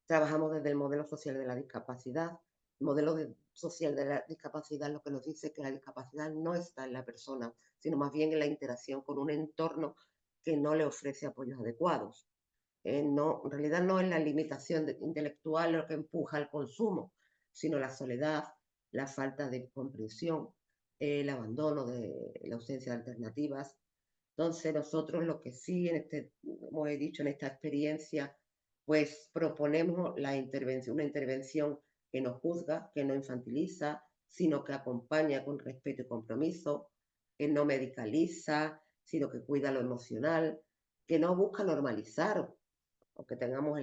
trabajamos desde el modelo social de la discapacidad. El modelo social de la discapacidad lo que nos dice que la discapacidad no está en la persona, sino más bien en la interacción con un entorno que no le ofrece apoyos adecuados. No, en realidad no es la limitación intelectual lo que empuja al consumo, sino la soledad, la falta de comprensión, el abandono, la ausencia de alternativas. Entonces nosotros lo que sí, como he dicho, en esta experiencia, pues proponemos una intervención que no juzga, que no infantiliza, sino que acompaña con respeto y compromiso, que no medicaliza, sino que cuida lo emocional, que no busca normalizar, aunque tengamos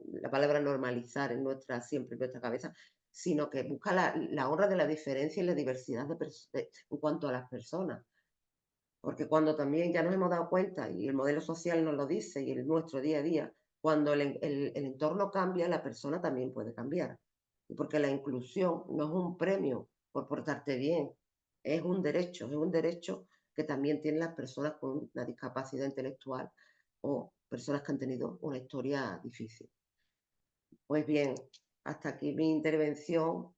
la palabra normalizar siempre en nuestra cabeza, sino que busca la honra de la diferencia y la diversidad en cuanto a las personas. Porque cuando también ya nos hemos dado cuenta, y el modelo social nos lo dice, y el nuestro día a día, cuando el entorno cambia, la persona también puede cambiar. Y porque la inclusión no es un premio por portarte bien, es un derecho que también tienen las personas con una discapacidad intelectual o personas que han tenido una historia difícil. Pues bien, hasta aquí mi intervención,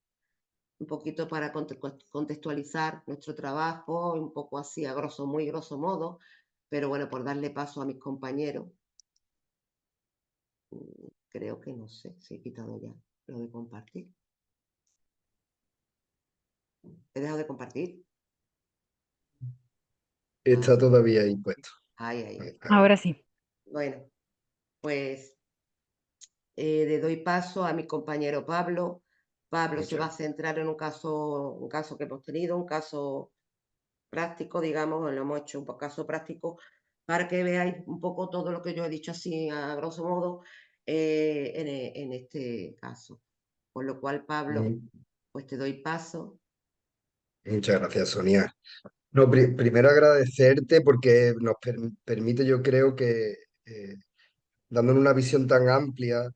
un poquito para contextualizar nuestro trabajo, un poco así muy grosso modo, pero bueno, por darle paso a mis compañeros, creo que no sé si he quitado ya lo de compartir. ¿He dejado de compartir? Está todavía ahí puesto. Ahí. Ahora sí. Bueno, pues le doy paso a mi compañero Pablo. Pablo se va a centrar en un caso que hemos tenido, un caso práctico, digamos, lo hemos hecho un caso práctico para que veáis un poco todo lo que yo he dicho así a grosso modo en este caso. Por lo cual, Pablo, pues te doy paso. Muchas gracias, Sonia. No, primero agradecerte porque nos permite, yo creo que, dándonos una visión tan amplia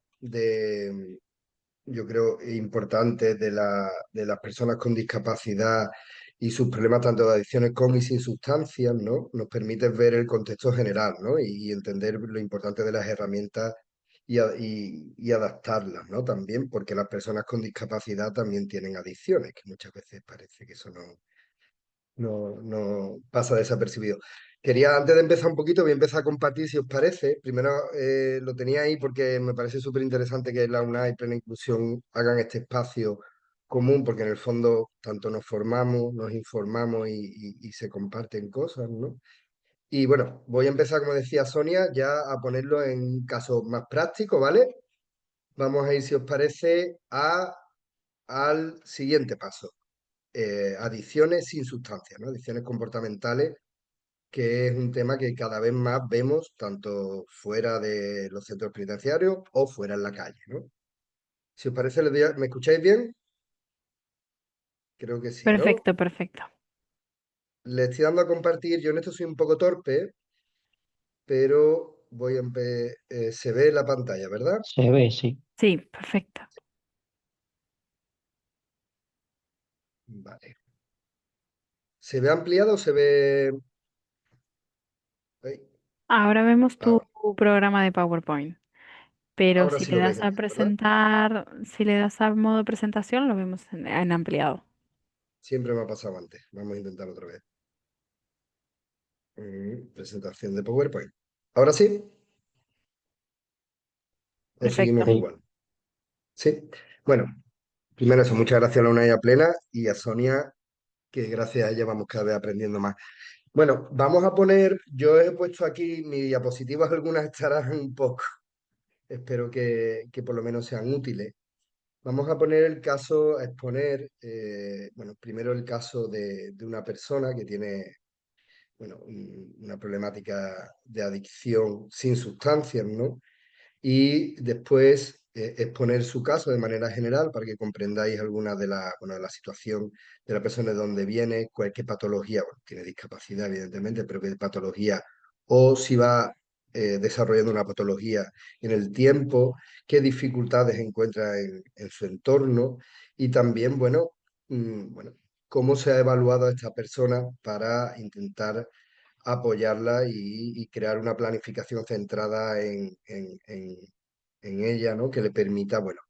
yo creo, importante de las personas con discapacidad y sus problemas tanto de adicciones con y sin sustancias, ¿no? Nos permite ver el contexto general, ¿no? Y entender lo importante de las herramientas y adaptarlas, ¿no? También porque las personas con discapacidad también tienen adicciones, que muchas veces parece que eso no pasa desapercibido. Quería, antes de empezar un poquito, voy a empezar a compartir, si os parece. Primero lo tenía ahí porque me parece súper interesante que la UNAI y Plena Inclusión hagan este espacio común, porque en el fondo tanto nos formamos, nos informamos y se comparten cosas, ¿no? Y bueno, voy a empezar, como decía Sonia, ya a ponerlo en un caso más práctico, ¿vale? vamos a ir, si os parece, al siguiente paso. Adicciones sin sustancia, ¿no? Adicciones comportamentales, que es un tema que cada vez más vemos tanto fuera de los centros penitenciarios o fuera en la calle, ¿no? Si os parece, ¿me escucháis bien? Creo que sí, ¿no? Perfecto, perfecto. Le estoy dando a compartir, yo en esto soy un poco torpe, pero se ve la pantalla, ¿verdad? Se ve, sí. Sí, perfecto. Vale. ¿Se ve ampliado o se ve...? Ay, Ahora vemos tu ahora, programa de PowerPoint, pero ahora si sí le lo veis das a entero, ¿verdad? presentar, si le das a modo presentación, lo vemos en ampliado. Siempre me ha pasado antes. Vamos a intentar otra vez. Presentación de PowerPoint. ¿Ahora sí? ¿O seguimos Perfecto. Sí. igual? Sí. Bueno, primero eso, muchas gracias a la Unidad Plena y a Sonia, que gracias a ella vamos cada vez aprendiendo más. Bueno, vamos a poner, yo he puesto aquí mis diapositivas, algunas estarán un poco, espero que por lo menos sean útiles. Vamos a poner el caso, a exponer, bueno, primero el caso de una persona que tiene, bueno, una problemática de adicción sin sustancias, ¿no? Y después exponer su caso de manera general para que comprendáis alguna de la, bueno, de la situación de la persona de dónde viene, qué patología, bueno, tiene discapacidad evidentemente, pero qué patología, o si va desarrollando una patología en el tiempo, qué dificultades encuentra en su entorno y también, bueno, bueno, cómo se ha evaluado a esta persona para intentar apoyarla y crear una planificación centrada en ella, ¿no? Que le permita, bueno,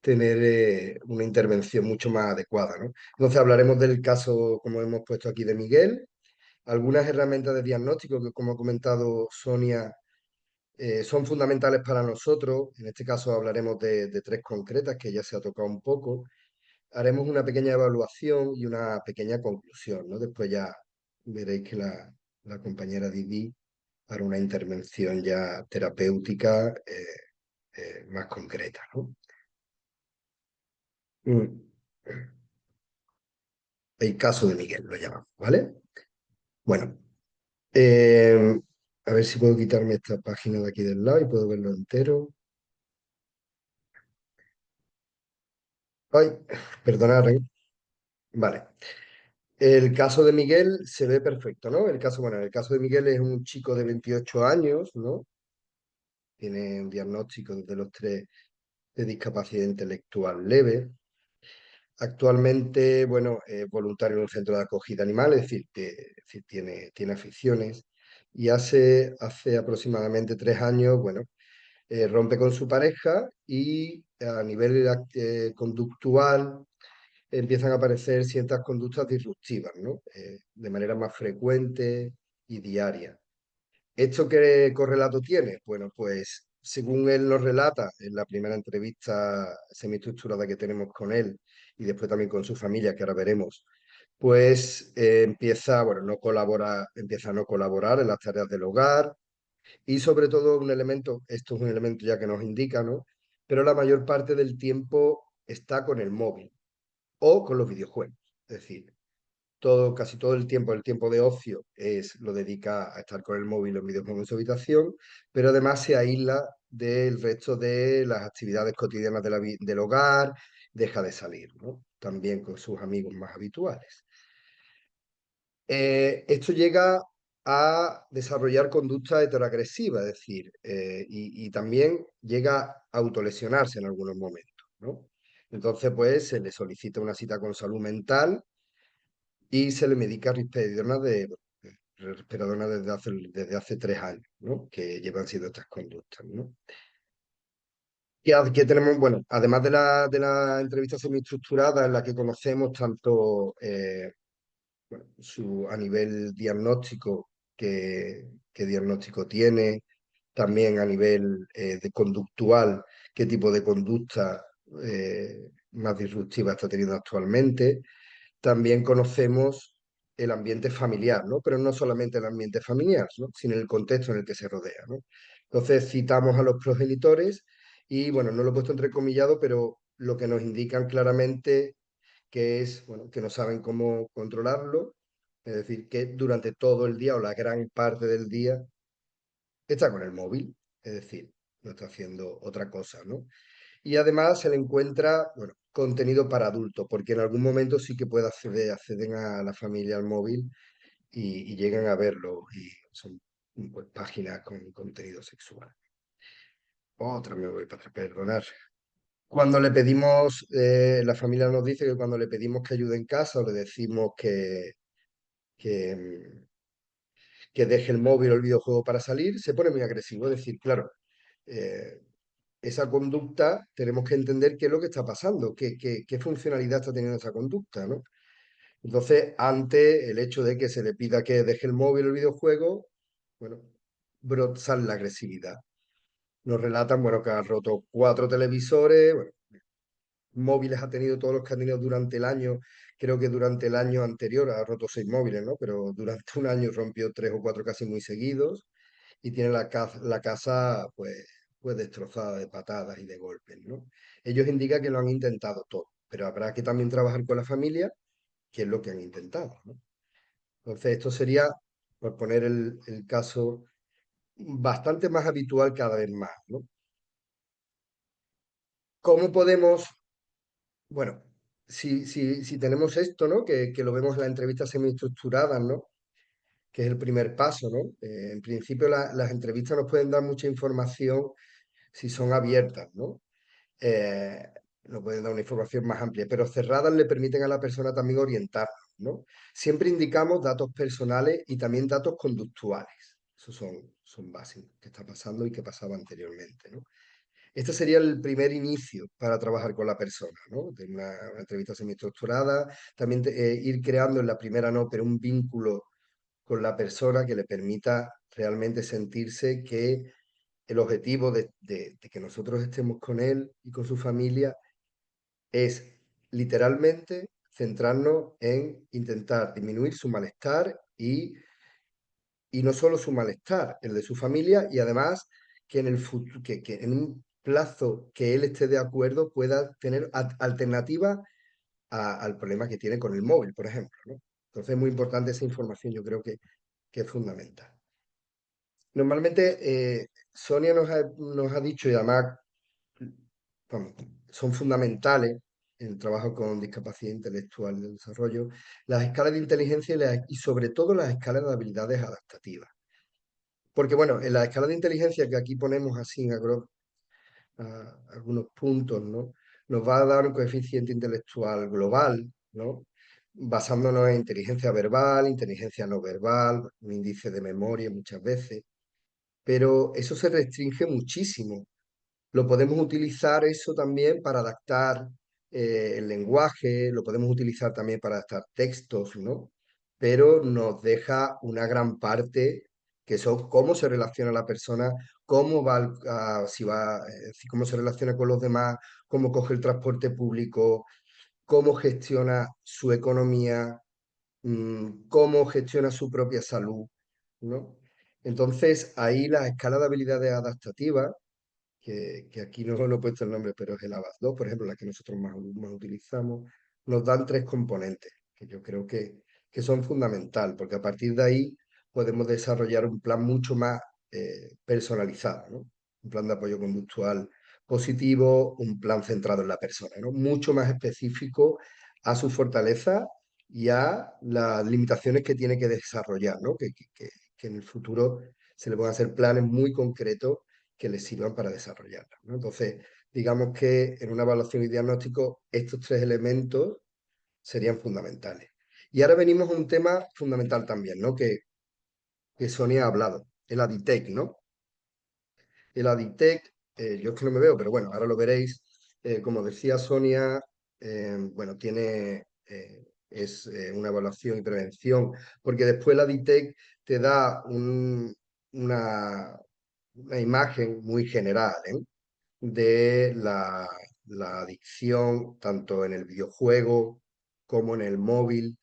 tener una intervención mucho más adecuada, ¿no? Entonces hablaremos del caso, como hemos puesto aquí, de Miguel, algunas herramientas de diagnóstico que, como ha comentado Sonia, son fundamentales para nosotros. En este caso hablaremos de tres concretas que ya se ha tocado un poco. Haremos una pequeña evaluación y una pequeña conclusión, ¿no? Después ya veréis que la compañera Didi hará una intervención ya terapéutica más concreta, ¿no? Mm. El caso de Miguel lo llamamos, ¿vale? Bueno, eh, a ver si puedo quitarme esta página de aquí del lado y puedo verlo entero. Ay, perdonad, ¿eh? Vale. El caso de Miguel se ve perfecto, ¿no? El caso, bueno, el caso de Miguel es un chico de 28 años, ¿no? Tiene un diagnóstico desde los 3 de discapacidad intelectual leve. Actualmente, bueno, es voluntario en un centro de acogida animal, es decir, tiene aficiones. Y hace aproximadamente 3 años, bueno, rompe con su pareja y a nivel conductual empiezan a aparecer ciertas conductas disruptivas, ¿no? De manera más frecuente y diaria. ¿Esto qué correlato tiene? Bueno, pues según él nos relata en la primera entrevista semiestructurada que tenemos con él y después también con su familia, que ahora veremos, pues bueno, empieza a no colaborar en las tareas del hogar y sobre todo un elemento, esto es un elemento ya que nos indica, ¿no? Pero la mayor parte del tiempo está con el móvil o con los videojuegos. Es decir, casi todo el tiempo de ocio lo dedica a estar con el móvil o en videojuegos en su habitación, pero además se aísla del resto de las actividades cotidianas del hogar, deja de salir, ¿no? También con sus amigos más habituales. Esto llega a desarrollar conducta heteroagresiva, es decir, y también llega a autolesionarse en algunos momentos, ¿no? Entonces, pues se le solicita una cita con salud mental y se le medica risperidona desde hace 3 años, ¿no? Que llevan siendo estas conductas, ¿no? Y aquí tenemos, bueno, además de la entrevista semiestructurada en la que conocemos tanto bueno, a nivel diagnóstico, qué diagnóstico tiene, también a nivel de conductual, qué tipo de conducta más disruptiva está teniendo actualmente. También conocemos el ambiente familiar, ¿no? Pero no solamente el ambiente familiar, ¿no? Sino el contexto en el que se rodea, ¿no? Entonces citamos a los progenitores y bueno, no lo he puesto entrecomillado, pero lo que nos indican claramente que es, bueno, que no saben cómo controlarlo, es decir, que durante todo el día o la gran parte del día está con el móvil, es decir, no está haciendo otra cosa, ¿no? Y además se le encuentra, bueno, contenido para adultos, porque en algún momento sí que puede acceden a la familia al móvil y llegan a verlo y son pues, páginas con contenido sexual. Otra me voy para perdonar. Cuando le pedimos, la familia nos dice que cuando le pedimos que ayude en casa o le decimos que, que deje el móvil o el videojuego para salir, se pone muy agresivo. Es decir, claro, eh, esa conducta tenemos que entender qué es lo que está pasando, qué funcionalidad está teniendo esa conducta, ¿no? Entonces, ante el hecho de que se le pida que deje el móvil o el videojuego, bueno, sale la agresividad. Nos relatan, bueno, que ha roto 4 televisores, bueno, móviles ha tenido todos los que ha tenido durante el año. Creo que durante el año anterior ha roto 6 móviles, ¿no? Pero durante un año rompió 3 o 4 casi muy seguidos y tiene la casa pues destrozada de patadas y de golpes, ¿no? Ellos indican que lo han intentado todo, pero habrá que también trabajar con la familia, que es lo que han intentado, ¿no? Entonces, esto sería, por poner el caso, bastante más habitual cada vez más, ¿no? ¿Cómo podemos, bueno, si tenemos esto, ¿no? Que lo vemos en las entrevistas semiestructuradas, ¿no? Que es el primer paso, ¿no? En principio las entrevistas nos pueden dar mucha información si son abiertas, ¿no? Eh, nos pueden dar una información más amplia, pero cerradas le permiten a la persona también orientarnos, ¿no? Siempre indicamos datos personales y también datos conductuales. Esos son básicos, qué está pasando y qué pasaba anteriormente, ¿no? Este sería el primer inicio para trabajar con la persona, ¿no? De una entrevista semiestructurada, también ir creando en la primera no, pero un vínculo con la persona que le permita realmente sentirse que el objetivo de que nosotros estemos con él y con su familia es literalmente centrarnos en intentar disminuir su malestar y no solo su malestar, el de su familia y además que en el futuro, que en un plazo que él esté de acuerdo pueda tener alternativa al problema que tiene con el móvil, por ejemplo, ¿no? Entonces es muy importante esa información, yo creo que es fundamental. Normalmente Sonia nos ha dicho, y además vamos, son fundamentales en el trabajo con discapacidad intelectual y de desarrollo, las escalas de inteligencia y sobre todo las escalas de habilidades adaptativas. Porque bueno, en la escala de inteligencia que aquí ponemos así en algunos puntos, ¿no? Nos va a dar un coeficiente intelectual global, ¿no? Basándonos en inteligencia verbal, inteligencia no verbal, un índice de memoria muchas veces, pero eso se restringe muchísimo. Lo podemos utilizar eso también para adaptar el lenguaje, lo podemos utilizar también para adaptar textos, ¿no? Pero nos deja una gran parte que son cómo se relaciona la persona, cómo va, si va, cómo se relaciona con los demás, cómo coge el transporte público, cómo gestiona su economía, cómo gestiona su propia salud, ¿no? Entonces, ahí la escala de habilidades adaptativas que aquí no he puesto el nombre, pero es el ABAS 2, por ejemplo, la que nosotros más utilizamos, nos dan 3 componentes que yo creo que son fundamental, porque a partir de ahí podemos desarrollar un plan mucho más personalizado, ¿no? Un plan de apoyo conductual positivo, un plan centrado en la persona, ¿no? Mucho más específico a su fortaleza y a las limitaciones que tiene que desarrollar, ¿no? Que en el futuro se le puedan hacer planes muy concretos que les sirvan para desarrollarla, ¿no? Entonces, digamos que en una evaluación y diagnóstico estos 3 elementos serían fundamentales. Y ahora venimos a un tema fundamental también, ¿no? Que Sonia ha hablado, el ADITEC, ¿no? El ADITEC, yo es que no me veo, pero bueno, ahora lo veréis. Como decía Sonia, bueno, es una evaluación y prevención, porque después el ADITEC te da una imagen muy general, ¿eh? De la adicción tanto en el videojuego como en el móvil,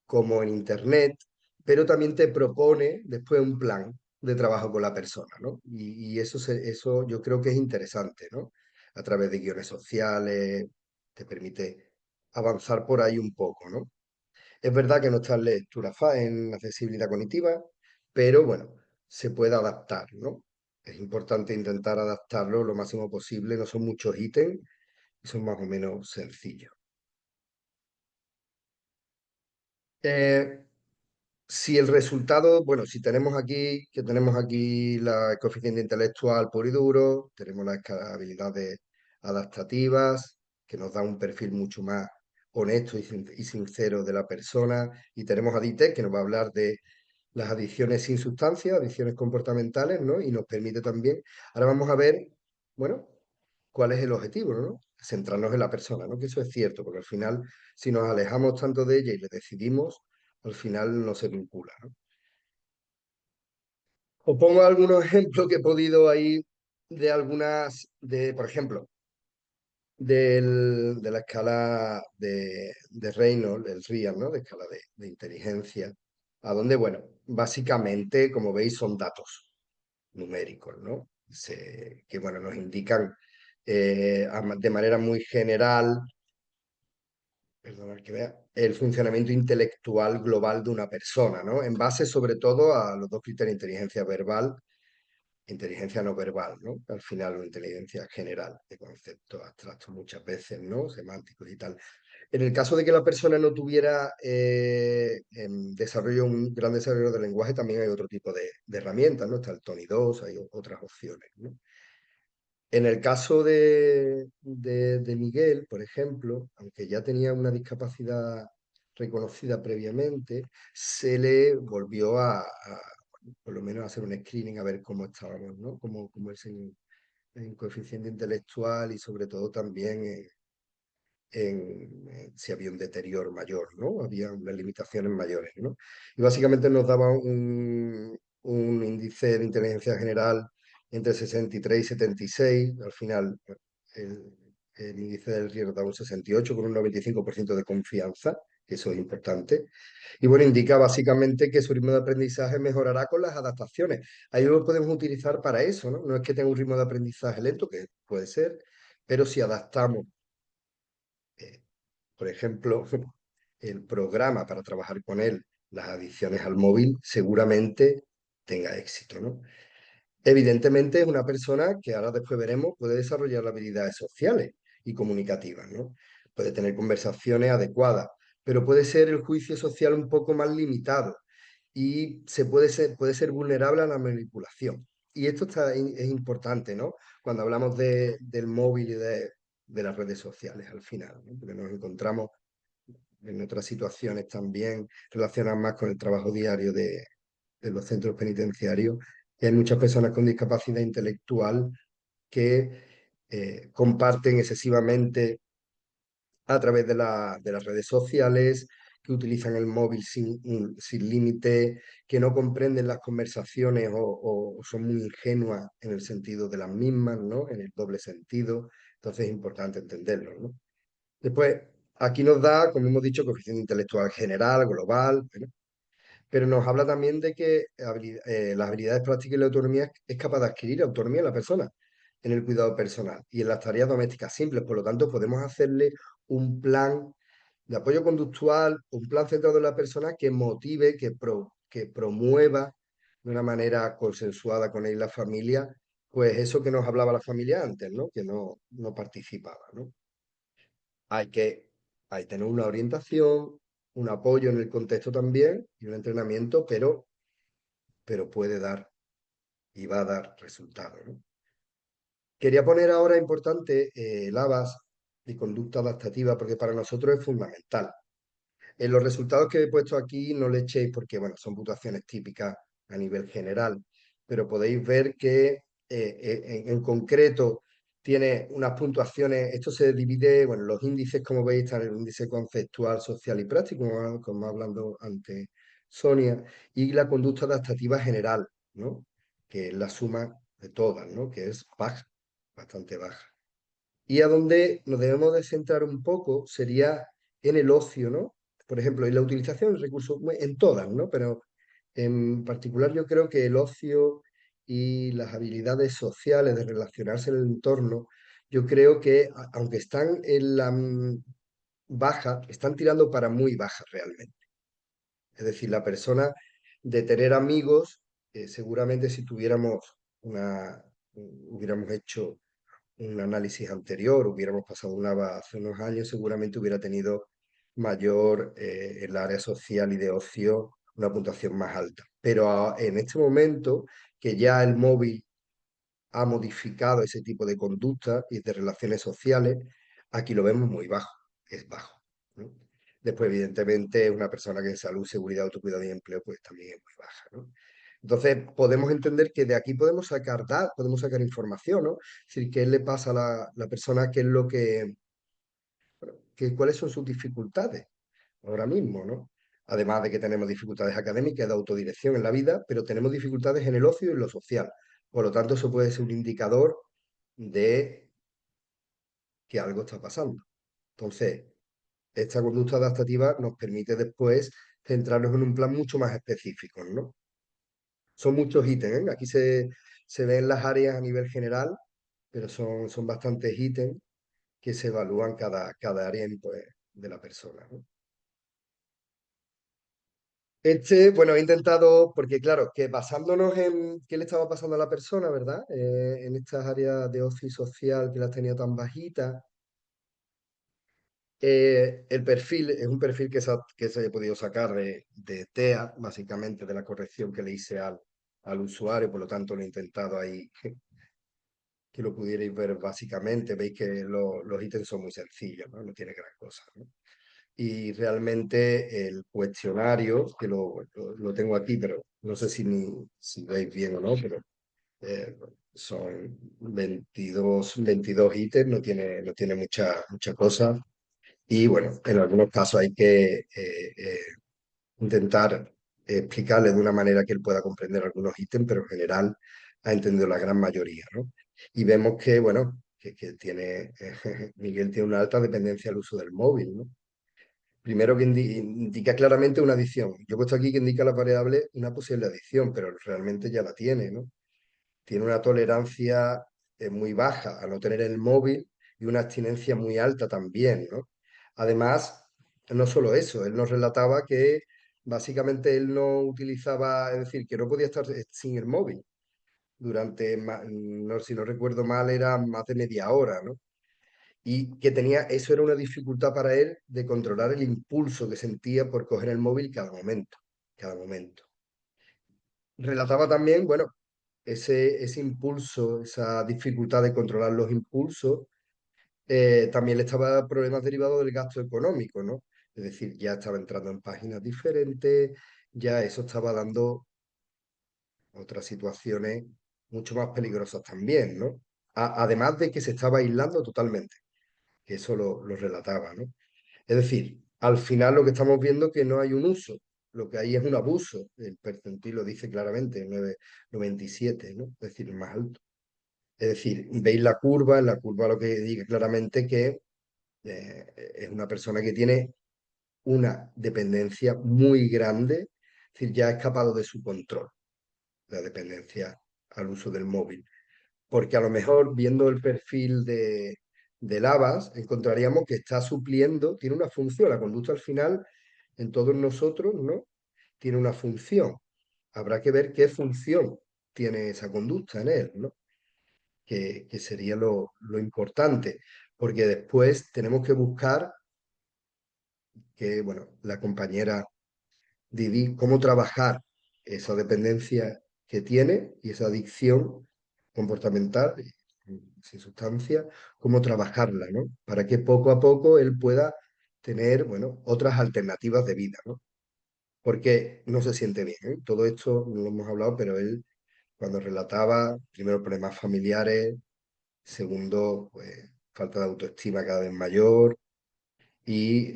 como en Internet, pero también te propone después un plan de trabajo con la persona, ¿no? Y eso yo creo que es interesante, ¿no? a través de guiones sociales, te permite avanzar por ahí un poco, ¿no? Es verdad que no está en lectura en accesibilidad cognitiva, pero bueno, se puede adaptar, ¿no? Es importante intentar adaptarlo lo máximo posible, no son muchos ítems y son más o menos sencillos. Si el resultado, bueno, si tenemos aquí, que tenemos aquí el coeficiente intelectual puro y duro, tenemos las habilidades adaptativas, que nos da un perfil mucho más honesto y sincero de la persona, y tenemos a DITEC, que nos va a hablar de las adicciones sin sustancia, adicciones comportamentales, ¿no? Y nos permite también, ahora vamos a ver, bueno, cuál es el objetivo, ¿no? Centrarnos en la persona, ¿no? Que eso es cierto, porque al final, si nos alejamos tanto de ella y le decidimos, al final no se vincula, ¿no? Os pongo algunos ejemplos que he podido ahí de algunas, por ejemplo, de la escala de Reynolds, el RIA, ¿no? De escala de inteligencia, a donde, bueno, básicamente, como veis, son datos numéricos, ¿no? Que, bueno, nos indican de manera muy general, perdonad que vea, el funcionamiento intelectual global de una persona, ¿no? En base sobre todo a los dos criterios de inteligencia verbal, inteligencia no verbal, ¿no? Al final, una inteligencia general, de conceptos abstractos muchas veces, ¿no? Semánticos y tal. En el caso de que la persona no tuviera un gran desarrollo del lenguaje, también hay otro tipo de herramientas, ¿no? Está el Tony 2, hay otras opciones, ¿no? En el caso de Miguel, por ejemplo, aunque ya tenía una discapacidad reconocida previamente, se le volvió por lo menos, a hacer un screening a ver cómo estábamos, ¿no? Cómo es en coeficiente intelectual y sobre todo también si había un deterioro mayor, ¿no? Había unas limitaciones mayores, ¿no? Y básicamente nos daba un índice de inteligencia general entre 63 y 76. Al final, el, el índice del riesgo da un 68 con un 95% de confianza, que eso es importante. Y bueno, indica básicamente que su ritmo de aprendizaje mejorará con las adaptaciones. Ahí lo podemos utilizar para eso, ¿no? No es que tenga un ritmo de aprendizaje lento, que puede ser, pero si adaptamos eh, por ejemplo, el programa para trabajar con él, las adicciones al móvil, seguramente tenga éxito, ¿no? Evidentemente es una persona que ahora después veremos puede desarrollar habilidades sociales y comunicativas, ¿no? Puede tener conversaciones adecuadas, pero puede ser el juicio social un poco más limitado y puede ser vulnerable a la manipulación. Y esto es importante, ¿no? Cuando hablamos del móvil y de las redes sociales al final, ¿no? Porque nos encontramos en otras situaciones también relacionadas más con el trabajo diario de los centros penitenciarios. Y hay muchas personas con discapacidad intelectual que comparten excesivamente a través de las redes sociales, que utilizan el móvil sin límite, que no comprenden las conversaciones o son muy ingenuas en el sentido de las mismas, ¿no? En el doble sentido. Entonces es importante entenderlo, ¿no? Después, aquí nos da, como hemos dicho, coeficiente intelectual general, global, ¿no? Pero nos habla también de que las habilidades prácticas y la autonomía es capaz de adquirir autonomía en la persona en el cuidado personal y en las tareas domésticas simples. Por lo tanto, podemos hacerle un plan de apoyo conductual, un plan centrado en la persona que motive, que promueva de una manera consensuada con él y la familia, pues eso que nos hablaba la familia antes, ¿no? Que no participaba, ¿no? Hay que tener una orientación, un apoyo en el contexto también y un entrenamiento, pero puede dar y va a dar resultados, ¿no? Quería poner ahora importante el ABAS de conducta adaptativa porque para nosotros es fundamental. En los resultados que he puesto aquí no le echéis porque, bueno, son puntuaciones típicas a nivel general, pero podéis ver que en concreto tiene unas puntuaciones, esto se divide, bueno, los índices, como veis, están el índice conceptual, social y práctico, como hablando antes Sonia, y la conducta adaptativa general, ¿no? Que es la suma de todas, ¿no? Que es baja, bastante baja. Y a donde nos debemos de centrar un poco sería en el ocio, ¿no? Por ejemplo, en la utilización de recursos, en todas, ¿no? Pero en particular yo creo que el ocio y las habilidades sociales de relacionarse en el entorno yo creo que aunque están en la baja, están tirando para muy baja realmente. Es decir, la persona de tener amigos, seguramente si hubiéramos hecho un análisis anterior, hubiéramos pasado una hace unos años, seguramente hubiera tenido mayor el área social y de ocio, una puntuación más alta. Pero en este momento, que ya el móvil ha modificado ese tipo de conducta y de relaciones sociales, aquí lo vemos muy bajo, es bajo, ¿no? Después, evidentemente, una persona que en salud, seguridad, autocuidado y empleo, pues también es muy baja, ¿no? Entonces, podemos entender que de aquí podemos sacar datos, podemos sacar información, ¿no? Es decir, qué le pasa a la persona, qué es lo cuáles son sus dificultades ahora mismo, ¿no? Además de que tenemos dificultades académicas de autodirección en la vida, pero tenemos dificultades en el ocio y en lo social. Por lo tanto, eso puede ser un indicador de que algo está pasando. Entonces, esta conducta adaptativa nos permite después centrarnos en un plan mucho más específico, ¿no? Son muchos ítems, ¿eh? Aquí se ven las áreas a nivel general, pero son bastantes ítems que se evalúan cada área pues, de la persona, ¿no? Bueno, he intentado, porque claro, que basándonos en qué le estaba pasando a la persona, ¿verdad? En estas áreas de ocio y social que las tenía tan bajitas, el perfil es un perfil que se haya podido sacar de TEA, básicamente de la corrección que le hice al usuario, por lo tanto lo he intentado ahí que lo pudierais ver básicamente. Veis que los ítems son muy sencillos, ¿no? No tiene gran cosa, ¿no? Y realmente el cuestionario, que lo tengo aquí, pero no sé si veis bien o no, pero eh, son 22 ítems, no tiene mucha cosa. Y bueno, en algunos casos hay que intentar explicarle de una manera que él pueda comprender algunos ítems, pero en general ha entendido la gran mayoría, ¿no? Y vemos que, bueno, que tiene, Miguel tiene una alta dependencia al uso del móvil, ¿no? Primero que indica claramente una adición. Yo he puesto aquí que indica la variable una posible adición, pero realmente ya la tiene, ¿no? Tiene una tolerancia muy baja a no tener el móvil y una abstinencia muy alta también, ¿no? Además, no solo eso, él nos relataba que básicamente él no utilizaba, es decir, que no podía estar sin el móvil durante, no, si no recuerdo mal, era más de media hora, ¿no? Y que eso era una dificultad para él de controlar el impulso que sentía por coger el móvil cada momento, cada momento. Relataba también, bueno, ese impulso, esa dificultad de controlar los impulsos, también le estaba problemas derivados del gasto económico, ¿no? Es decir, ya estaba entrando en páginas diferentes, ya eso estaba dando otras situaciones mucho más peligrosas también, ¿no? Además de que se estaba aislando totalmente, que eso lo relataba, ¿no? Es decir, al final lo que estamos viendo es que no hay un uso, lo que hay es un abuso. El percentil lo dice claramente, 9,97, ¿no? Es decir, el más alto. Es decir, veis la curva, en la curva lo que dice claramente que es una persona que tiene una dependencia muy grande, es decir, ya ha escapado de su control, la dependencia al uso del móvil. Porque a lo mejor viendo el perfil de Lavas, encontraríamos que está supliendo, tiene una función, la conducta al final en todos nosotros, ¿no? Tiene una función. Habrá que ver qué función tiene esa conducta en él, ¿no? Que sería lo importante, porque después tenemos que buscar que, bueno, la compañera Didi, cómo trabajar esa dependencia que tiene y esa adicción comportamental sin sustancia, cómo trabajarla, ¿no? Para que poco a poco él pueda tener, bueno, otras alternativas de vida, ¿no? Porque no se siente bien, ¿eh? Todo esto no lo hemos hablado, pero él cuando relataba, primero problemas familiares, segundo, pues falta de autoestima cada vez mayor y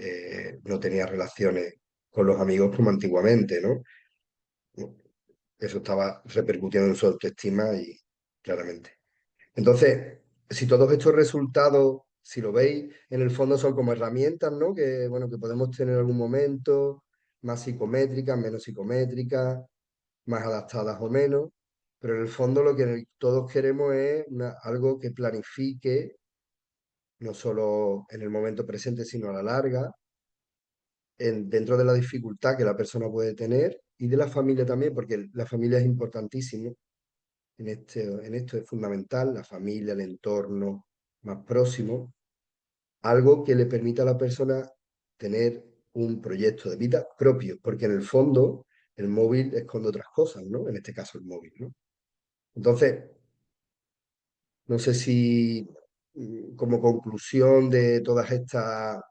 no tenía relaciones con los amigos como antiguamente, ¿no? Eso estaba repercutiendo en su autoestima y claramente. Entonces, si todos estos resultados, si lo veis, en el fondo son como herramientas, ¿no? Que, bueno, que podemos tener en algún momento, más psicométricas, menos psicométricas, más adaptadas o menos, pero en el fondo lo que todos queremos es algo que planifique no solo en el momento presente, sino a la larga, dentro de la dificultad que la persona puede tener y de la familia también, porque la familia es importantísimo. En esto es fundamental, la familia, el entorno más próximo, algo que le permita a la persona tener un proyecto de vida propio, porque en el fondo el móvil esconde otras cosas, ¿no? En este caso el móvil, ¿no? Entonces, no sé si como conclusión de todas estas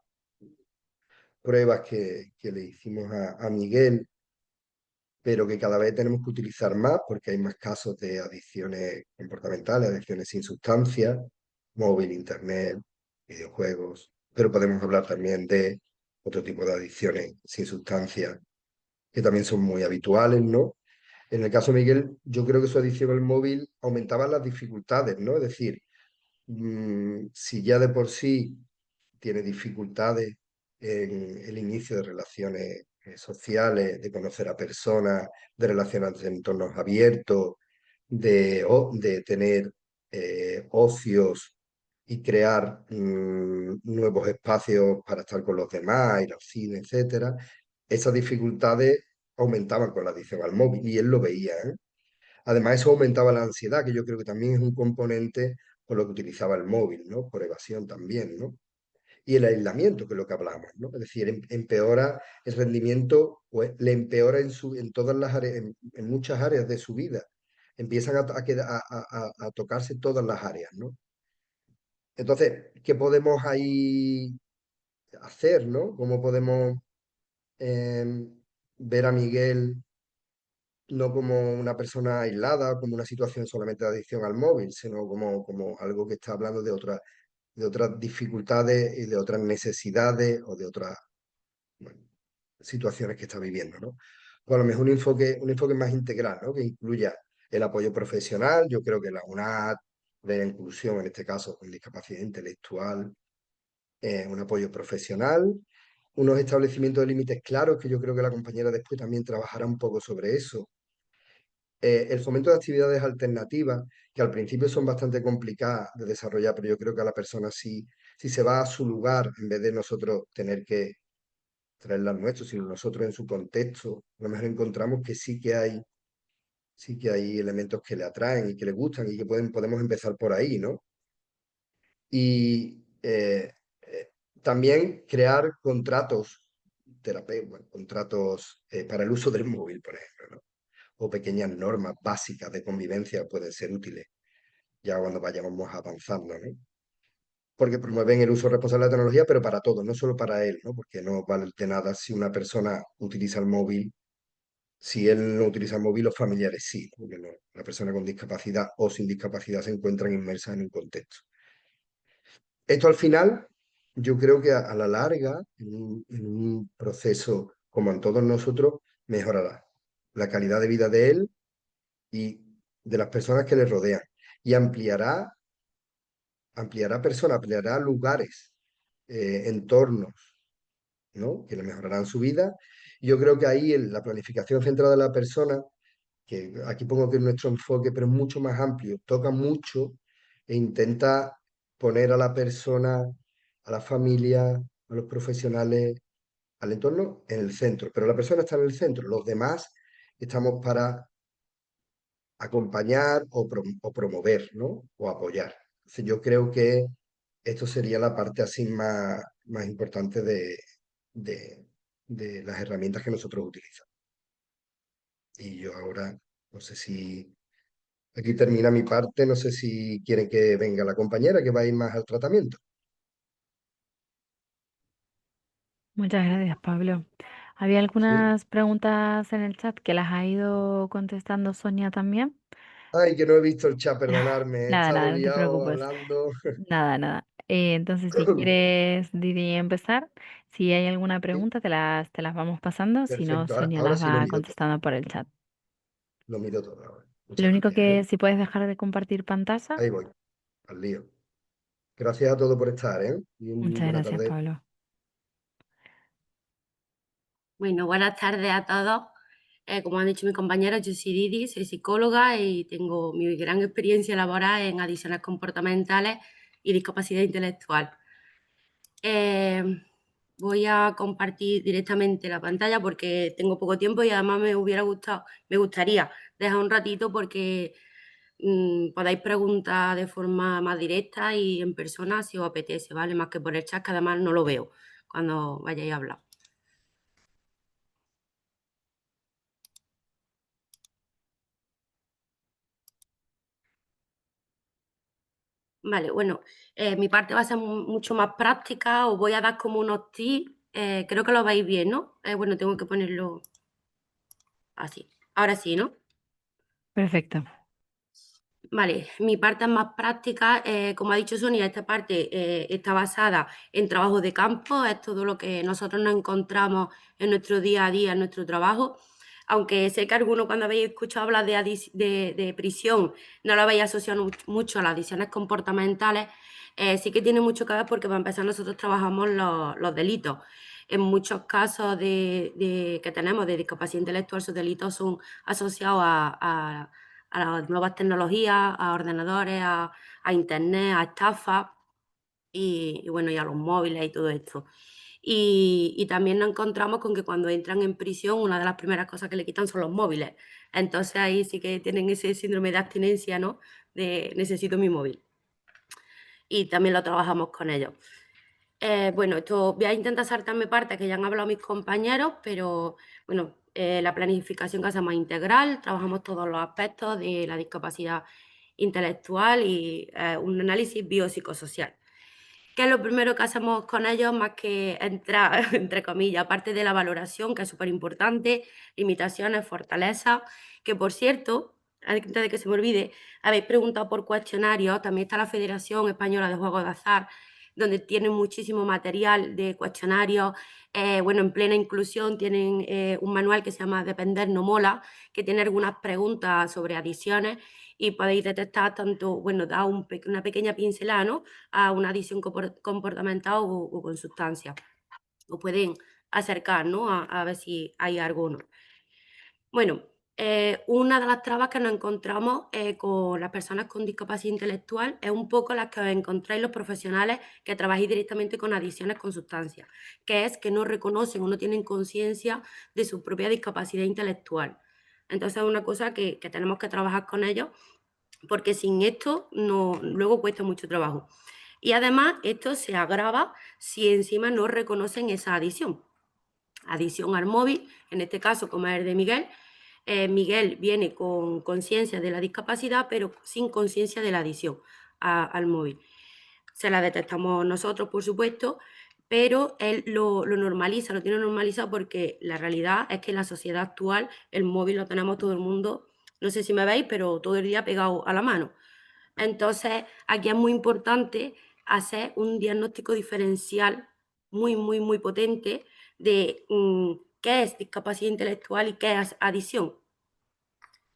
pruebas que le hicimos a Miguel, pero que cada vez tenemos que utilizar más porque hay más casos de adicciones comportamentales, adicciones sin sustancia, móvil, internet, videojuegos, pero podemos hablar también de otro tipo de adicciones sin sustancia que también son muy habituales, ¿no? En el caso de Miguel, yo creo que su adicción al móvil aumentaba las dificultades, ¿no? Es decir, si ya de por sí tiene dificultades en el inicio de relaciones sociales, de conocer a personas, de relacionarse en entornos abiertos, de tener ocios y crear nuevos espacios para estar con los demás, ir al cine, etcétera. Esas dificultades aumentaban con la adicción al móvil y él lo veía, ¿eh? Además, eso aumentaba la ansiedad, que yo creo que también es un componente por lo que utilizaba el móvil, ¿no? Por evasión también, ¿no? Y el aislamiento, que es lo que hablamos, ¿no? Es decir, empeora el rendimiento, o le empeora en todas las áreas, en muchas áreas de su vida. Empiezan a tocarse todas las áreas, ¿no? Entonces, ¿qué podemos ahí hacer, ¿no? ¿Cómo podemos ver a Miguel no como una persona aislada, como una situación solamente de adicción al móvil, sino como algo que está hablando de otras dificultades y de otras necesidades o de otras, bueno, situaciones que está viviendo, ¿no? Pues a lo mejor un enfoque más integral, ¿no? Que incluya el apoyo profesional, yo creo que la UNAD de la inclusión, en este caso con discapacidad intelectual, un apoyo profesional, unos establecimientos de límites claros, que yo creo que la compañera después también trabajará un poco sobre eso. El fomento de actividades alternativas, que al principio son bastante complicadas de desarrollar, pero yo creo que a la persona si se va a su lugar, en vez de nosotros tener que traerla al nuestro, sino nosotros en su contexto, a lo mejor encontramos que sí que hay elementos que le atraen y que le gustan y que podemos empezar por ahí, ¿no? Y también crear contratos terapéuticos, contratos para el uso del móvil, por ejemplo, ¿no? O pequeñas normas básicas de convivencia pueden ser útiles ya cuando vayamos avanzando, ¿no? Porque promueven el uso responsable de la tecnología, pero para todos, no solo para él, ¿no? Porque no vale de nada si una persona utiliza el móvil, si él no utiliza el móvil, los familiares sí, ¿no? Porque la persona con discapacidad o sin discapacidad se encuentran inmersas en un contexto. Esto al final, yo creo que a la larga, en un proceso como en todos nosotros, mejorará la calidad de vida de él y de las personas que le rodean. Y ampliará personas, ampliará lugares, entornos, ¿no? Que le mejorarán su vida. Yo creo que ahí la planificación centrada en la persona, que aquí pongo que es nuestro enfoque, pero es mucho más amplio, toca mucho e intenta poner a la persona, a la familia, a los profesionales, al entorno en el centro. Pero la persona está en el centro, los demás estamos para acompañar o promover, ¿no? O apoyar. Entonces, yo creo que esto sería la parte así más importante de, de las herramientas que nosotros utilizamos. Y yo ahora, no sé si aquí termina mi parte, no sé si quieren que venga la compañera que va a ir más al tratamiento. Muchas gracias, Pablo. Había Sí. algunas preguntas en el chat que las ha ido contestando Sonia también. Ay, que no he visto el chat, perdonarme, he Nada, estado nada, no te liado preocupes. hablando. Nada, nada. Entonces, si quieres, Didi, empezar, si hay alguna Sí, pregunta, te las vamos pasando. Si no, perfecto, ahora, Sonia ahora las sí lo va miro todo. contestando por el chat. Lo miro todo ahora. Lo Muchas único gracias, ¿eh? que si puedes dejar de compartir pantalla. Ahí voy, al lío. Gracias a todos por estar, ¿eh? Y Muchas buena gracias, tarde. Pablo. Bueno, buenas tardes a todos. Como han dicho mis compañeros, yo soy Didi, soy psicóloga y tengo mi gran experiencia laboral en adicciones comportamentales y discapacidad intelectual. Voy a compartir directamente la pantalla porque tengo poco tiempo y además me gustaría dejar un ratito porque podáis preguntar de forma más directa y en persona si os apetece, ¿vale? Más que por el chat, que además no lo veo cuando vayáis a hablar. Vale, bueno, mi parte va a ser mucho más práctica, os voy a dar como unos tips, creo que lo veis bien, ¿no? Bueno, tengo que ponerlo así. Ahora sí, ¿no? Perfecto. Vale, mi parte es más práctica. Como ha dicho Sonia, esta parte está basada en trabajo de campo, es todo lo que nosotros nos encontramos en nuestro día a día, en nuestro trabajo. Aunque sé que algunos cuando habéis escuchado hablar de prisión no lo habéis asociado mucho a las adicciones comportamentales, sí que tiene mucho que ver porque para empezar nosotros trabajamos los delitos. En muchos casos que tenemos de discapacidad intelectual, sus delitos son asociados a las nuevas tecnologías, a ordenadores, a internet, a estafas y bueno, y a los móviles y todo esto. Y también nos encontramos con que cuando entran en prisión, una de las primeras cosas que le quitan son los móviles. Entonces ahí sí que tienen ese síndrome de abstinencia, ¿no? De necesito mi móvil. Y también lo trabajamos con ellos. Bueno, esto voy a intentar saltarme partes que ya han hablado mis compañeros, pero bueno, la planificación que hacemos es integral, trabajamos todos los aspectos de la discapacidad intelectual y un análisis biopsicosocial. ¿Qué es lo primero que hacemos con ellos más que entrar, entre comillas, aparte de la valoración, que es súper importante, limitaciones, fortalezas, que por cierto, antes de que se me olvide, habéis preguntado por cuestionarios, también está la Federación Española de Juegos de Azar, donde tienen muchísimo material de cuestionarios, bueno, en plena inclusión tienen un manual que se llama Depender no mola, que tiene algunas preguntas sobre adicciones y podéis detectar tanto, bueno, da una pequeña pincelada, ¿no?, a una adicción comportamental o con sustancias. O pueden acercar, ¿no?, a ver si hay alguno. Bueno, una de las trabas que nos encontramos con las personas con discapacidad intelectual es un poco las que os encontráis los profesionales que trabajáis directamente con adicciones con sustancias, que es que no reconocen o no tienen conciencia de su propia discapacidad intelectual. Entonces es una cosa que tenemos que trabajar con ellos porque sin esto no, luego cuesta mucho trabajo. Y además esto se agrava si encima no reconocen esa adicción. Adicción al móvil, en este caso como es el de Miguel. Miguel viene con conciencia de la discapacidad, pero sin conciencia de la adicción al móvil. Se la detectamos nosotros, por supuesto, pero él lo normaliza, lo tiene normalizado porque la realidad es que en la sociedad actual el móvil lo tenemos todo el mundo, no sé si me veis, pero todo el día pegado a la mano. Entonces, aquí es muy importante hacer un diagnóstico diferencial muy, muy, muy potente de qué es discapacidad intelectual y qué es adicción.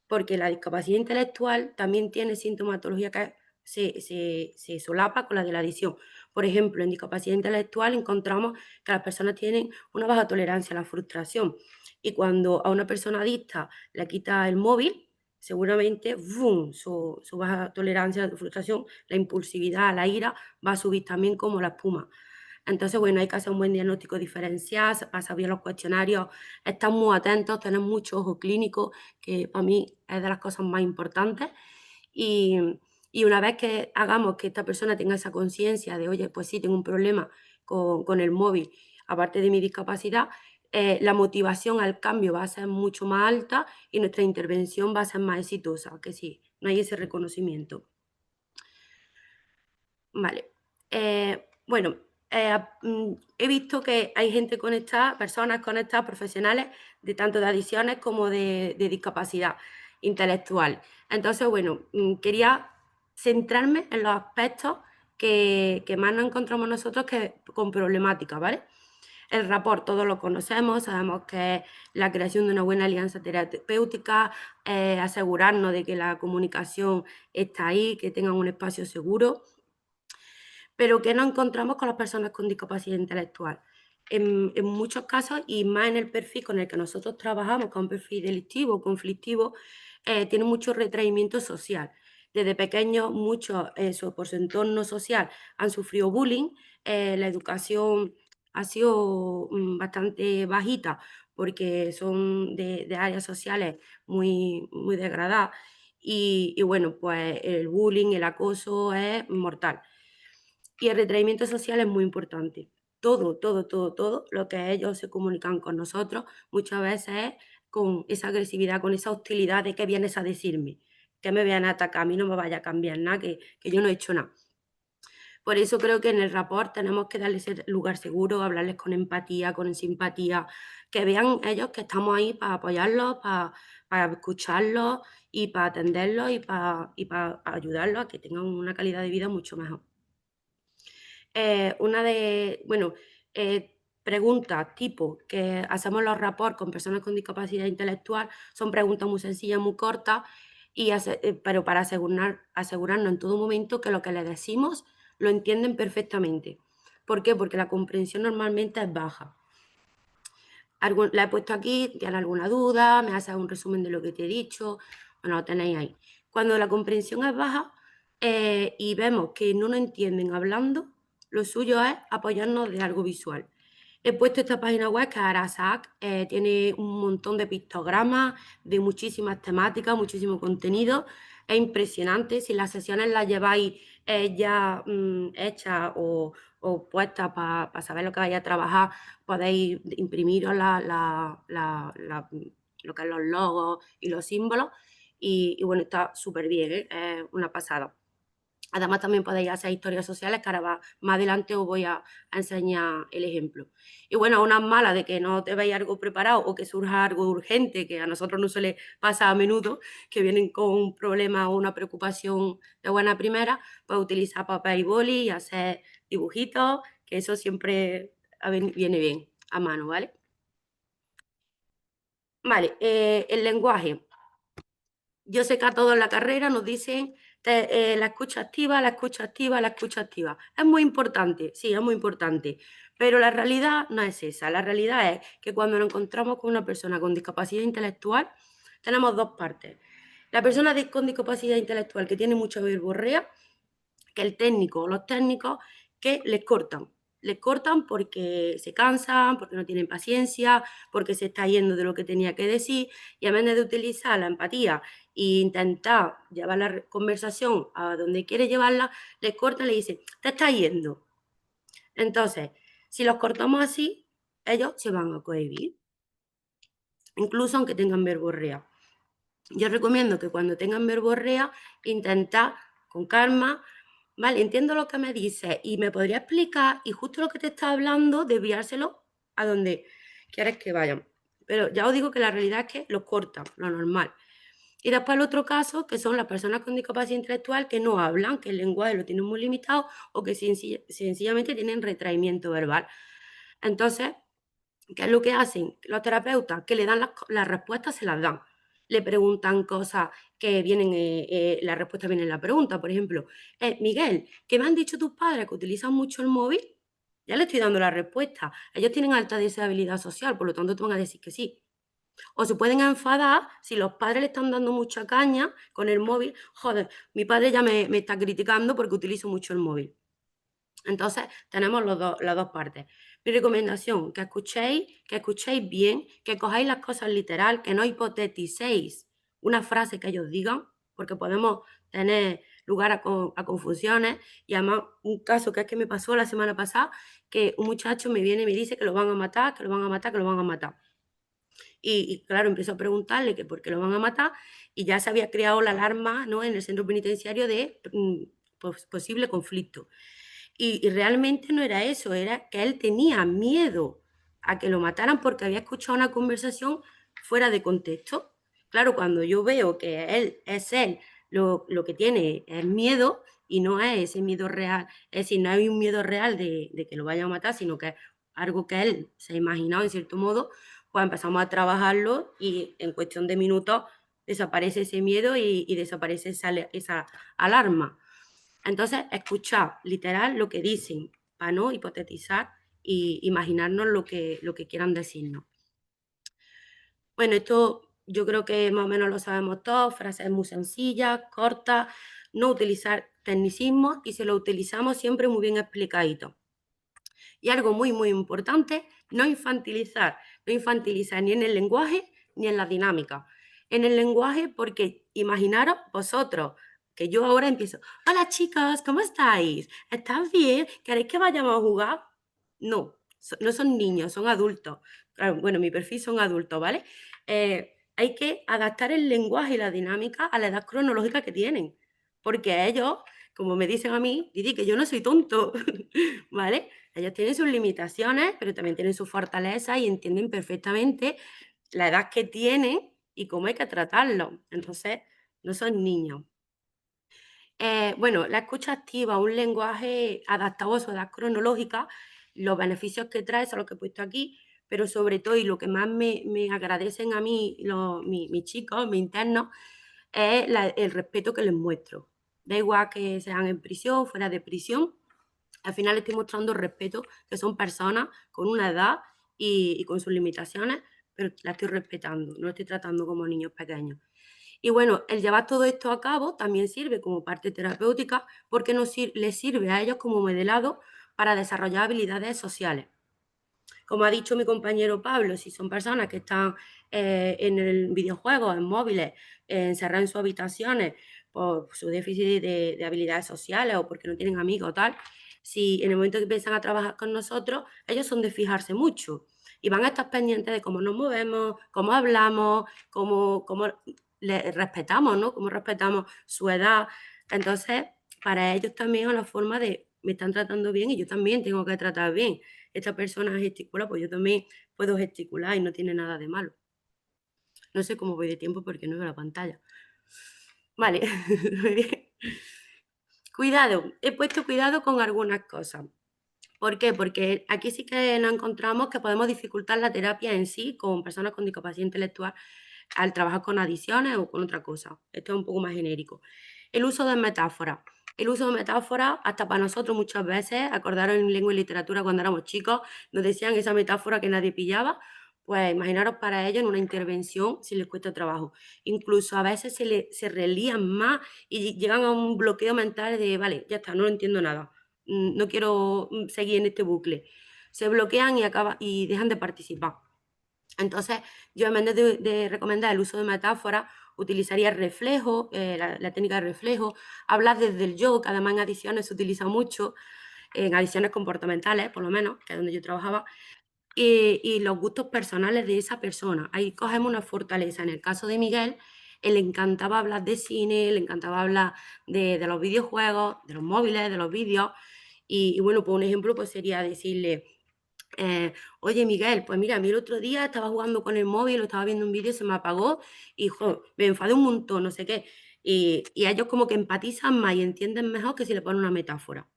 Porque la discapacidad intelectual también tiene sintomatología que se solapa con la de la adicción. Por ejemplo, en discapacidad intelectual encontramos que las personas tienen una baja tolerancia a la frustración y cuando a una persona adicta le quita el móvil, seguramente ¡vum!, su baja tolerancia a la frustración, la impulsividad, la ira va a subir también como la espuma. Entonces, bueno, hay que hacer un buen diagnóstico diferencial, pasar bien los cuestionarios, estar muy atentos, tener mucho ojo clínico, que para mí es de las cosas más importantes. Y, y una vez que hagamos que esta persona tenga esa conciencia de, oye, pues sí, tengo un problema con el móvil, aparte de mi discapacidad, la motivación al cambio va a ser mucho más alta y nuestra intervención va a ser más exitosa, que sí, no hay ese reconocimiento. Vale. Bueno, he visto que hay gente conectada, personas conectadas, profesionales, de tanto de adicciones como de discapacidad intelectual. Entonces, bueno, quería centrarme en los aspectos que más nos encontramos nosotros con problemática, ¿vale? El rapport todos lo conocemos, sabemos que es la creación de una buena alianza terapéutica, asegurarnos de que la comunicación está ahí, que tengan un espacio seguro. Pero ¿qué nos encontramos con las personas con discapacidad intelectual? En muchos casos, y más en el perfil con el que nosotros trabajamos, que es un perfil delictivo, conflictivo, tiene mucho retraimiento social. Desde pequeños muchos por su entorno social han sufrido bullying, la educación ha sido bastante bajita porque son de áreas sociales muy, muy degradadas y bueno, pues el bullying, el acoso es mortal. Y el retraimiento social es muy importante. Todo lo que ellos se comunican con nosotros muchas veces es con esa agresividad, con esa hostilidad de qué vienes a decirme, que me vayan a atacar, a mí no me vaya a cambiar nada, que yo no he hecho nada. Por eso creo que en el rapport tenemos que darles ese lugar seguro, hablarles con empatía, con simpatía, que vean ellos que estamos ahí para apoyarlos, para escucharlos y para atenderlos y para ayudarlos a que tengan una calidad de vida mucho mejor. Preguntas tipo que hacemos los rapports con personas con discapacidad intelectual son preguntas muy sencillas, muy cortas, pero para asegurarnos en todo momento que lo que les decimos lo entienden perfectamente. ¿Por qué? Porque la comprensión normalmente es baja. La he puesto aquí, ¿tienes alguna duda? ¿Me haces un resumen de lo que te he dicho? Bueno, lo tenéis ahí. Cuando la comprensión es baja y vemos que no nos entienden hablando, lo suyo es apoyarnos de algo visual. He puesto esta página web que es Arasac, tiene un montón de pictogramas de muchísimas temáticas, muchísimo contenido. Es impresionante. Si las sesiones las lleváis ya hechas o puestas para saber lo que vais a trabajar, podéis imprimiros lo que es los logos y los símbolos. Y bueno, está súper bien, es una pasada. Además, también podéis hacer historias sociales, que ahora más adelante os voy a enseñar el ejemplo. Y bueno, una mala de que no te veis algo preparado o que surja algo urgente, que a nosotros no suele pasar a menudo, que vienen con un problema o una preocupación de buena primera, pues utilizar papel y boli y hacer dibujitos, que eso siempre viene bien a mano, ¿vale? Vale, el lenguaje. Yo sé que a todos en la carrera nos dicen la escucha activa, la escucha activa, la escucha activa. Es muy importante, sí, es muy importante, pero la realidad no es esa. La realidad es que cuando nos encontramos con una persona con discapacidad intelectual, tenemos dos partes. La persona con discapacidad intelectual que tiene mucha verborrea, que el técnico o los técnicos que les cortan porque se cansan, porque no tienen paciencia, porque se está yendo de lo que tenía que decir, y en vez de utilizar la empatía e intentar llevar la conversación a donde quiere llevarla, les cortan y le dicen, te estás yendo. Entonces, si los cortamos así, ellos se van a cohibir, incluso aunque tengan verborrea. Yo recomiendo que cuando tengan verborrea, intentar con calma, vale, entiendo lo que me dices y me podría explicar, y justo lo que te está hablando, desviárselo a donde quieres que vayan. Pero ya os digo que la realidad es que los cortan, lo normal. Y después el otro caso, que son las personas con discapacidad intelectual que no hablan, que el lenguaje lo tienen muy limitado o que sencillamente tienen retraimiento verbal. Entonces, ¿qué es lo que hacen los terapeutas? Que le dan las respuestas, se las dan. Le preguntan cosas que vienen, la respuesta viene en la pregunta. Por ejemplo, Miguel, ¿qué me han dicho tus padres que utilizan mucho el móvil? Ya le estoy dando la respuesta. Ellos tienen alta deshabilidad social, por lo tanto te van a decir que sí. O se pueden enfadar si los padres le están dando mucha caña con el móvil. Joder, mi padre ya me está criticando porque utilizo mucho el móvil. Entonces, tenemos las dos partes. Mi recomendación, que escuchéis bien, que cojáis las cosas literal, que no hipoteticéis una frase que ellos digan, porque podemos tener lugar a confusiones. Y además, un caso que es que me pasó la semana pasada, que un muchacho me viene y me dice que lo van a matar, que lo van a matar, que lo van a matar. Y claro, empiezo a preguntarle que por qué lo van a matar y ya se había creado la alarma, ¿no?, en el centro penitenciario de posible conflicto. Y realmente no era eso, era que él tenía miedo a que lo mataran porque había escuchado una conversación fuera de contexto. Claro, cuando yo veo que él, lo que tiene es miedo y no es ese miedo real, es decir, no hay un miedo real de que lo vayan a matar, sino que es algo que él se ha imaginado en cierto modo, pues empezamos a trabajarlo y en cuestión de minutos desaparece ese miedo y desaparece esa alarma. Entonces, escuchar literal lo que dicen para no hipotetizar e imaginarnos lo que quieran decirnos. Bueno, esto yo creo que más o menos lo sabemos todos, frases muy sencillas, cortas, no utilizar tecnicismos y si lo utilizamos siempre muy bien explicadito. Y algo muy, muy importante, no infantilizar ni en el lenguaje ni en la dinámica. En el lenguaje, porque imaginaros vosotros, que yo ahora empiezo, hola chicos, ¿cómo estáis? ¿Estás bien? ¿Queréis que vayamos a jugar? No, no son niños, son adultos. Claro, bueno, mi perfil son adultos, ¿vale? Hay que adaptar el lenguaje y la dinámica a la edad cronológica que tienen, porque ellos, como me dicen a mí, Didi, que yo no soy tonto, ¿vale? Ellos tienen sus limitaciones, pero también tienen sus fortalezas y entienden perfectamente la edad que tienen y cómo hay que tratarlo. Entonces, no son niños. Bueno, la escucha activa, un lenguaje adaptado a su edad cronológica, los beneficios que trae son los que he puesto aquí, pero sobre todo, y lo que más me agradecen a mí mis chicos, mis internos, es el respeto que les muestro. Da igual que sean en prisión, fuera de prisión, al final estoy mostrando respeto, que son personas con una edad y con sus limitaciones, pero la estoy respetando, no lo estoy tratando como niños pequeños. Y bueno, el llevar todo esto a cabo también sirve como parte terapéutica porque les sirve a ellos como modelado para desarrollar habilidades sociales. Como ha dicho mi compañero Pablo, si son personas que están en el videojuego, en móviles, encerradas en sus habitaciones por su déficit de habilidades sociales o porque no tienen amigos o tal, si en el momento que empiezan a trabajar con nosotros, ellos son de fijarse mucho y van a estar pendientes de cómo nos movemos, cómo hablamos, cómo les respetamos, ¿no? Cómo respetamos su edad. Entonces, para ellos también es una forma de, me están tratando bien y yo también tengo que tratar bien. Esta persona gesticula, pues yo también puedo gesticular y no tiene nada de malo. No sé cómo voy de tiempo porque no veo la pantalla. Vale. Cuidado, he puesto cuidado con algunas cosas. ¿Por qué? Porque aquí sí que nos encontramos que podemos dificultar la terapia en sí con personas con discapacidad intelectual al trabajar con adiciones o con otra cosa. Esto es un poco más genérico. El uso de metáforas. El uso de metáforas, hasta para nosotros muchas veces, acordaros en lengua y literatura cuando éramos chicos, nos decían esa metáfora que nadie pillaba, pues imaginaros para ellos en una intervención si les cuesta trabajo. Incluso a veces se relían más y llegan a un bloqueo mental de, vale, ya está, no entiendo nada, no quiero seguir en este bucle. Se bloquean y dejan de participar. Entonces, yo en vez de recomendar el uso de metáforas, utilizaría el reflejo, la técnica de reflejo, hablar desde el yo, que además en adiciones se utiliza mucho, en adiciones comportamentales, por lo menos, que es donde yo trabajaba, y los gustos personales de esa persona. Ahí cogemos una fortaleza. En el caso de Miguel, él le encantaba hablar de cine, le encantaba hablar de los videojuegos, de los móviles, de los vídeos, y bueno, pues un ejemplo pues sería decirle, oye Miguel, pues mira, a mí el otro día estaba jugando con el móvil, lo estaba viendo un vídeo, se me apagó y me enfadé un montón, no sé qué. Y ellos como que empatizan más y entienden mejor que si le ponen una metáfora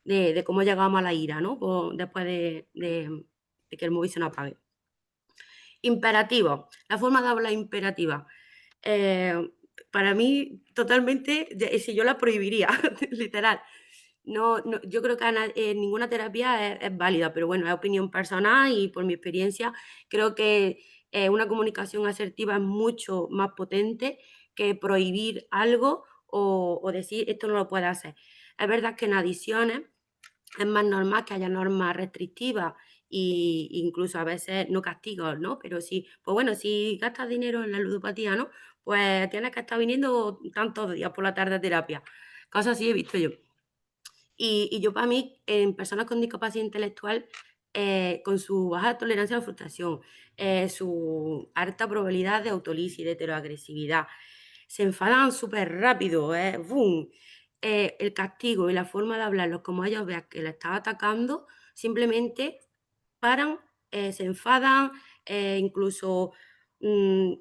de cómo llegamos a la ira, ¿no? Pues después de que el móvil se nos apague. Imperativo, la forma de hablar imperativa. Para mí, totalmente, si yo la prohibiría, literal. No, yo creo que ninguna terapia es válida, pero bueno, es opinión personal y por mi experiencia creo que una comunicación asertiva es mucho más potente que prohibir algo o decir esto no lo puede hacer. Es verdad que en adiciones es más normal que haya normas restrictivas e incluso a veces no castigos, ¿no? Pero sí, pues bueno, si gastas dinero en la ludopatía, ¿no? Pues tienes que estar viniendo tantos días por la tarde a terapia. Cosas así he visto yo. Y yo para mí, en personas con discapacidad intelectual, con su baja tolerancia a la frustración, su alta probabilidad de autolisis, de heteroagresividad, se enfadan súper rápido, ¡boom! El castigo y la forma de hablarlos, como ellos vean que le estaba atacando, simplemente paran, se enfadan, incluso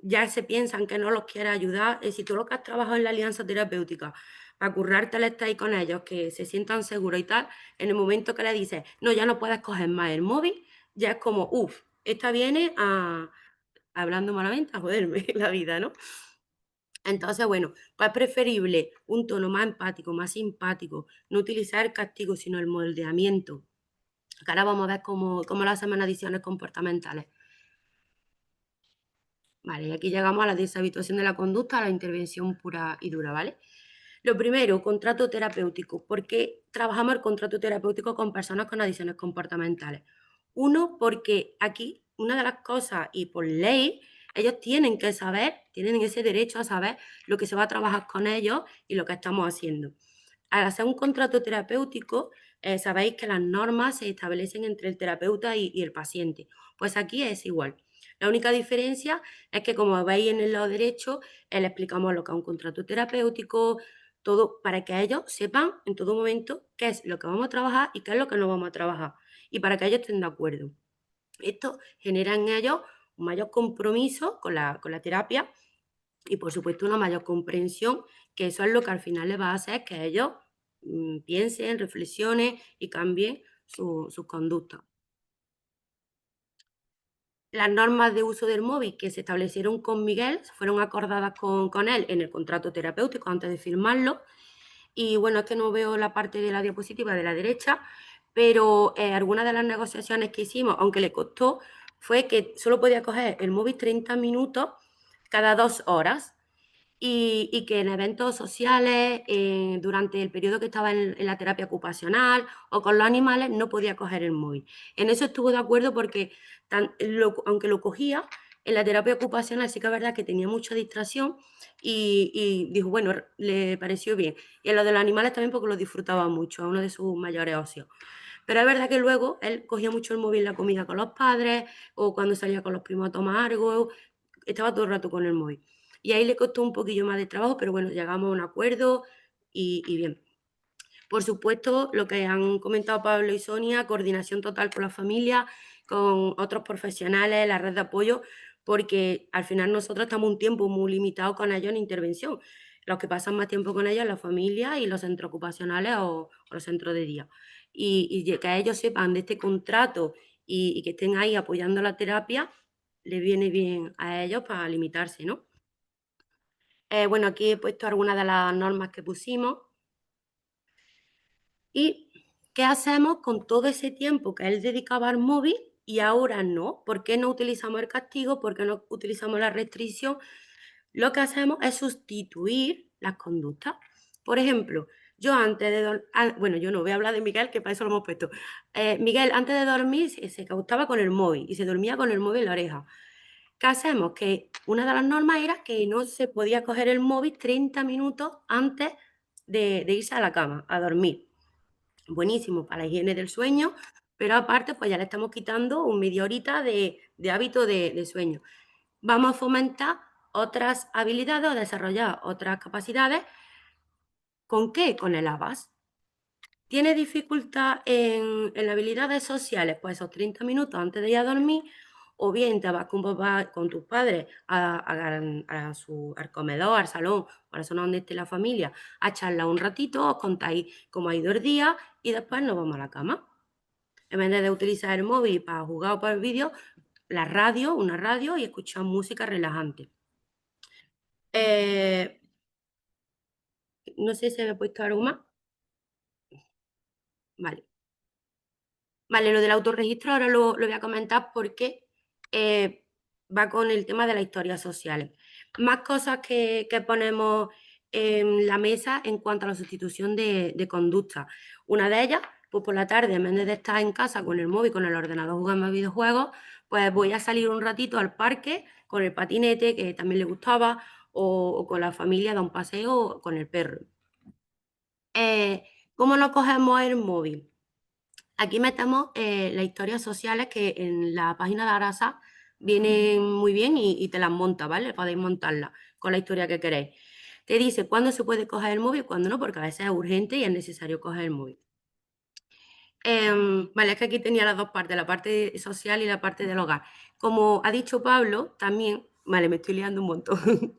ya se piensan que no los quiere ayudar. Si tú lo que has trabajado en la alianza terapéutica, para currarte el estar ahí con ellos, que se sientan seguros y tal, en el momento que le dices, no, ya no puedes coger más el móvil, ya es como, uff, esta viene hablando malamente, a joderme la vida, ¿no? Entonces, bueno, pues es preferible un tono más empático, más simpático, no utilizar el castigo, sino el moldeamiento. Que ahora vamos a ver cómo lo hacemos en adiciones comportamentales. Vale, y aquí llegamos a la deshabituación de la conducta, a la intervención pura y dura, ¿vale? Lo primero, contrato terapéutico. ¿Por qué trabajamos el contrato terapéutico con personas con adicciones comportamentales? Uno, porque aquí una de las cosas, y por ley, ellos tienen que saber, tienen ese derecho a saber lo que se va a trabajar con ellos y lo que estamos haciendo. Al hacer un contrato terapéutico, sabéis que las normas se establecen entre el terapeuta y el paciente. Pues aquí es igual. La única diferencia es que, como veis en el lado derecho, le explicamos lo que es un contrato terapéutico, todo para que ellos sepan en todo momento qué es lo que vamos a trabajar y qué es lo que no vamos a trabajar. Y para que ellos estén de acuerdo. Esto genera en ellos un mayor compromiso con la terapia y, por supuesto, una mayor comprensión, que eso es lo que al final les va a hacer que ellos piensen, reflexionen y cambien sus conductas. Las normas de uso del móvil que se establecieron con Miguel fueron acordadas con él en el contrato terapéutico antes de firmarlo. Y bueno, es que no veo la parte de la diapositiva de la derecha, pero algunas de las negociaciones que hicimos, aunque le costó, fue que solo podía coger el móvil 30 minutos cada 2 horas. Y que en eventos sociales, durante el periodo que estaba en la terapia ocupacional o con los animales, no podía coger el móvil. En eso estuvo de acuerdo porque, aunque lo cogía, en la terapia ocupacional sí que es verdad que tenía mucha distracción y dijo, bueno, le pareció bien. Y en lo de los animales también porque lo disfrutaba mucho, es uno de sus mayores ocios. Pero es verdad que luego él cogía mucho el móvil en la comida con los padres o cuando salía con los primos a tomar algo, estaba todo el rato con el móvil. Y ahí le costó un poquillo más de trabajo, pero bueno, llegamos a un acuerdo y bien. Por supuesto, lo que han comentado Pablo y Sonia, coordinación total con la familia, con otros profesionales, la red de apoyo, porque al final nosotros estamos un tiempo muy limitado con ellos en intervención. Los que pasan más tiempo con ellos, la familia y los centros ocupacionales o los centros de día. Y que ellos sepan de este contrato y que estén ahí apoyando la terapia, les viene bien a ellos para limitarse, ¿no? Bueno, aquí he puesto algunas de las normas que pusimos. ¿Y qué hacemos con todo ese tiempo que él dedicaba al móvil y ahora no? ¿Por qué no utilizamos el castigo? ¿Por qué no utilizamos la restricción? Lo que hacemos es sustituir las conductas. Por ejemplo, yo antes de dormir, bueno, yo no voy a hablar de Miguel, que para eso lo hemos puesto. Miguel antes de dormir se acostaba con el móvil y se dormía con el móvil en la oreja. ¿Qué hacemos? Que una de las normas era que no se podía coger el móvil 30 minutos antes de irse a la cama, a dormir. Buenísimo para la higiene del sueño, pero aparte pues ya le estamos quitando un media horita de hábito de sueño. Vamos a fomentar otras habilidades o desarrollar otras capacidades. ¿Con qué? Con el ABAS. ¿Tiene dificultad en las habilidades sociales? Pues esos 30 minutos antes de ir a dormir, o bien te vas con tus padres al comedor, al salón, o a la zona donde esté la familia, a charlar un ratito, os contáis cómo ha ido el día y después nos vamos a la cama. En vez de utilizar el móvil para jugar o para el vídeo, una radio y escuchar música relajante. No sé si me he puesto algo más. Vale. Vale, lo del autorregistro ahora lo voy a comentar porque va con el tema de las historias sociales. Más cosas que ponemos en la mesa en cuanto a la sustitución de conducta. Una de ellas, pues por la tarde, en vez de estar en casa con el móvil, con el ordenador jugando a videojuegos, pues voy a salir un ratito al parque con el patinete, que también le gustaba, o con la familia, dar un paseo con el perro. ¿Cómo no cogemos el móvil? Aquí metemos las historias sociales que en la página de Arasa vienen muy bien y te las monta, ¿vale? Podéis montarlas con la historia que queréis. Te dice cuándo se puede coger el móvil y cuándo no, porque a veces es urgente y es necesario coger el móvil. Vale, es que aquí tenía las dos partes, la parte social y la parte del hogar. Como ha dicho Pablo, también, vale, me estoy liando un montón.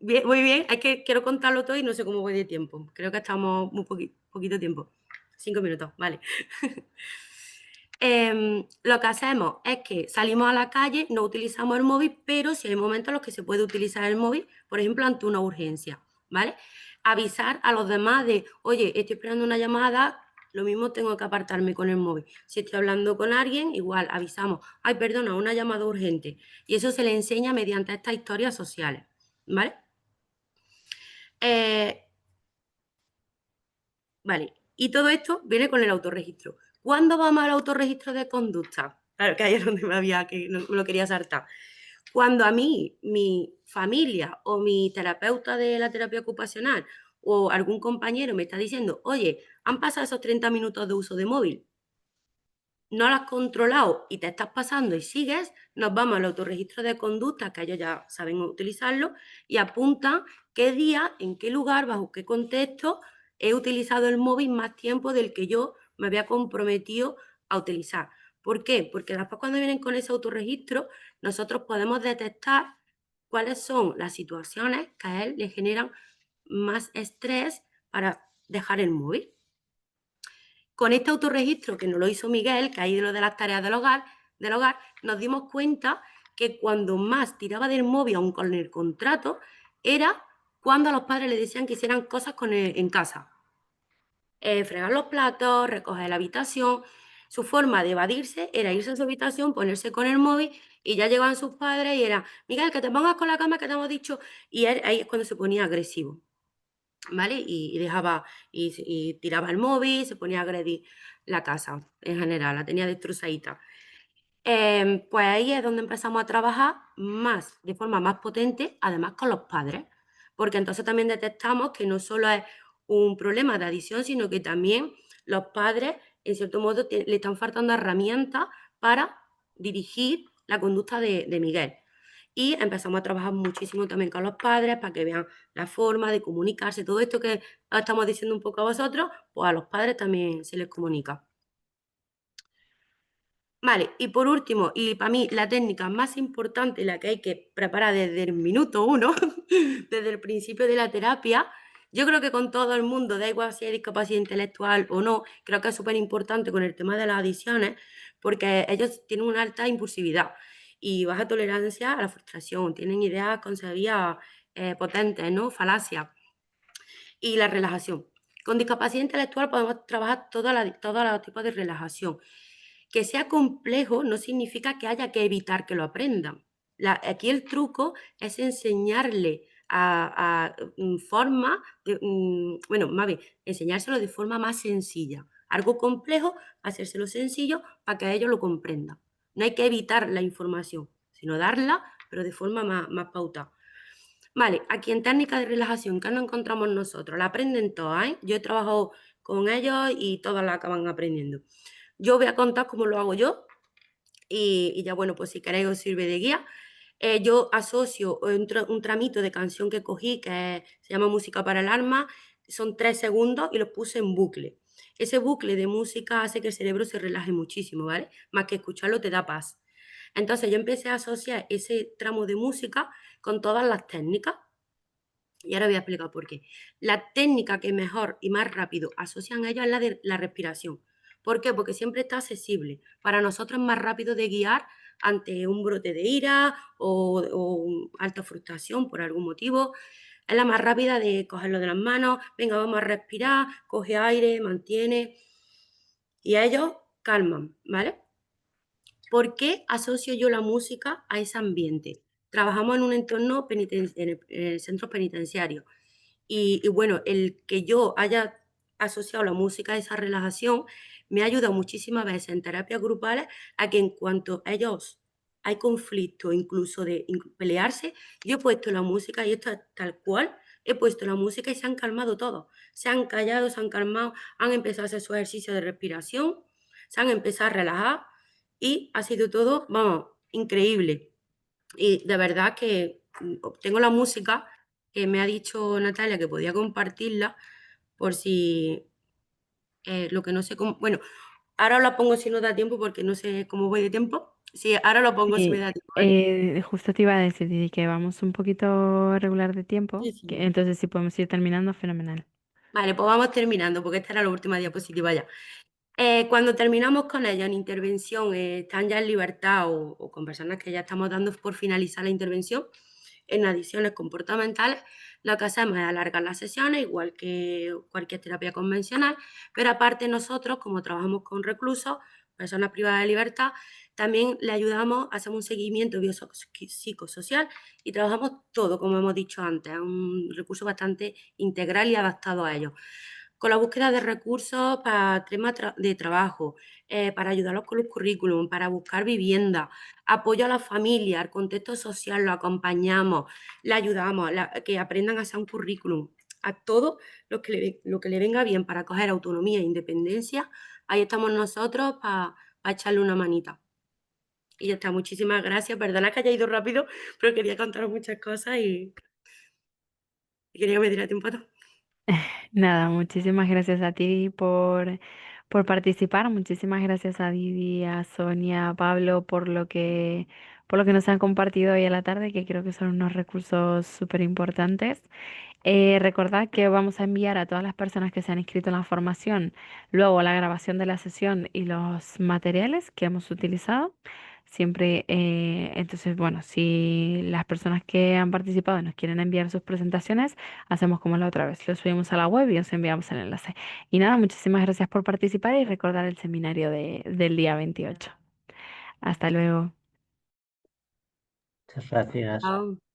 Muy bien, es que quiero contarlo todo y no sé cómo voy de tiempo. Creo que estamos muy poquito tiempo. 5 minutos, vale. Lo que hacemos es que salimos a la calle, no utilizamos el móvil, pero si hay momentos en los que se puede utilizar el móvil, por ejemplo, ante una urgencia, ¿vale? Avisar a los demás de, oye, estoy esperando una llamada, lo mismo tengo que apartarme con el móvil. Si estoy hablando con alguien, igual avisamos, ay, perdona, una llamada urgente. Y eso se le enseña mediante estas historias sociales, ¿vale? Vale, y todo esto viene con el autorregistro. ¿Cuándo vamos al autorregistro de conducta? Claro, que ahí es donde que no me lo quería saltar. Cuando a mí, mi familia o mi terapeuta de la terapia ocupacional o algún compañero me está diciendo, oye, han pasado esos 30 minutos de uso de móvil, no lo has controlado y te estás pasando y sigues, nos vamos al autorregistro de conducta, que ellos ya saben utilizarlo, y apuntan qué día, en qué lugar, bajo qué contexto he utilizado el móvil más tiempo del que yo me había comprometido a utilizar. ¿Por qué? Porque después cuando vienen con ese autorregistro, nosotros podemos detectar cuáles son las situaciones que a él le generan más estrés para dejar el móvil. Con este autorregistro, que nos lo hizo Miguel, que ahí de lo de las tareas del hogar, nos dimos cuenta que cuando más tiraba del móvil, aún con el contrato, era cuando a los padres le decían que hicieran cosas en casa. Fregar los platos, recoger la habitación. Su forma de evadirse era irse a su habitación, ponerse con el móvil y ya llegaban sus padres y era, Miguel, que te pongas con la cama que te hemos dicho. Y ahí es cuando se ponía agresivo. ¿Vale? Y dejaba, y tiraba el móvil, se ponía a agredir la casa en general, la tenía destrozadita. Pues ahí es donde empezamos a trabajar más, de forma más potente, además con los padres, porque entonces también detectamos que no solo es un problema de adicción, sino que también los padres, en cierto modo, le están faltando herramientas para dirigir la conducta de Miguel. Y empezamos a trabajar muchísimo también con los padres para que vean la forma de comunicarse. Todo esto que estamos diciendo un poco a vosotros, pues a los padres también se les comunica. Vale, y por último, y para mí la técnica más importante, la que hay que preparar desde el minuto 1, desde el principio de la terapia, yo creo que con todo el mundo, da igual si hay discapacidad intelectual o no, creo que es súper importante con el tema de las adicciones, porque ellos tienen una alta impulsividad y baja tolerancia a la frustración, tienen ideas concebidas potentes, ¿no? Falacias. Y la relajación. Con discapacidad intelectual podemos trabajar todos los tipos de relajación. Que sea complejo no significa que haya que evitar que lo aprendan. Aquí el truco es enseñarle más bien, enseñárselo de forma más sencilla. Algo complejo, hacérselo sencillo para que ellos lo comprendan. No hay que evitar la información, sino darla, pero de forma más pautada. Vale, aquí en técnicas de relajación, ¿qué nos encontramos nosotros? La aprenden todas, ¿eh? Yo he trabajado con ellos y todas la acaban aprendiendo. Yo voy a contar cómo lo hago yo y ya, bueno, pues si queréis os sirve de guía. Yo asocio un tramito de canción que cogí que se llama Música para el Alma, son 3 segundos y los puse en bucle. Ese bucle de música hace que el cerebro se relaje muchísimo, ¿vale? Más que escucharlo te da paz. Entonces yo empecé a asociar ese tramo de música con todas las técnicas. Y ahora voy a explicar por qué. La técnica que mejor y más rápido asocian a ellos es la de la respiración. ¿Por qué? Porque siempre está accesible. Para nosotros es más rápido de guiar ante un brote de ira o alta frustración por algún motivo. Es la más rápida de cogerlo de las manos, venga, vamos a respirar, coge aire, mantiene. Y a ellos calman, ¿vale? ¿Por qué asocio yo la música a ese ambiente? Trabajamos en un entorno en el centro penitenciario. Y bueno, el que yo haya asociado la música a esa relajación me ha ayudado muchísimas veces en terapias grupales a que en cuanto a ellos hay conflicto, incluso de pelearse, yo he puesto la música y esto es tal cual, he puesto la música y se han calmado todos. Se han callado, se han calmado, han empezado a hacer su ejercicio de respiración, se han empezado a relajar y ha sido todo, vamos, increíble. Y de verdad que tengo la música que me ha dicho Natalia que podía compartirla por si lo que no sé cómo. Bueno, ahora la pongo si no da tiempo porque no sé cómo voy de tiempo. Sí, ahora lo pongo si me da tiempo, ¿vale? Justo te iba a decir, Didi, que vamos un poquito regular de tiempo, Sí, sí. entonces si podemos ir terminando, fenomenal. Vale, pues vamos terminando porque esta era la última diapositiva ya. Cuando terminamos con ellos en intervención, están ya en libertad o con personas que ya estamos dando por finalizar la intervención, en adicciones comportamentales, lo que hacemos es alargar las sesiones, igual que cualquier terapia convencional, pero aparte nosotros, como trabajamos con reclusos, personas privadas de libertad, También le ayudamos, hacemos un seguimiento biopsicosocial y trabajamos todo, como hemos dicho antes, es un recurso bastante integral y adaptado a ellos. Con la búsqueda de recursos para temas de trabajo, para ayudarlos con los currículum, para buscar vivienda, apoyo a la familia, al contexto social, lo acompañamos, le ayudamos, que aprendan a hacer un currículum, a todo lo que le venga bien para coger autonomía e independencia, ahí estamos nosotros para echarle una manita. Y ya está, muchísimas gracias. Perdona que haya ido rápido, pero quería contaros muchas cosas y quería que me diera tiempo a todo. Nada, muchísimas gracias a ti por participar, muchísimas gracias a Didi, a Sonia, a Pablo por lo que nos han compartido hoy a la tarde, que creo que son unos recursos súper importantes. Recordad que vamos a enviar a todas las personas que se han inscrito en la formación luego la grabación de la sesión y los materiales que hemos utilizado. Siempre, entonces, bueno, si las personas que han participado nos quieren enviar sus presentaciones, hacemos como la otra vez, lo subimos a la web y os enviamos el enlace. Y nada, muchísimas gracias por participar y recordar el seminario del día 28. Hasta luego. Muchas gracias. Chao.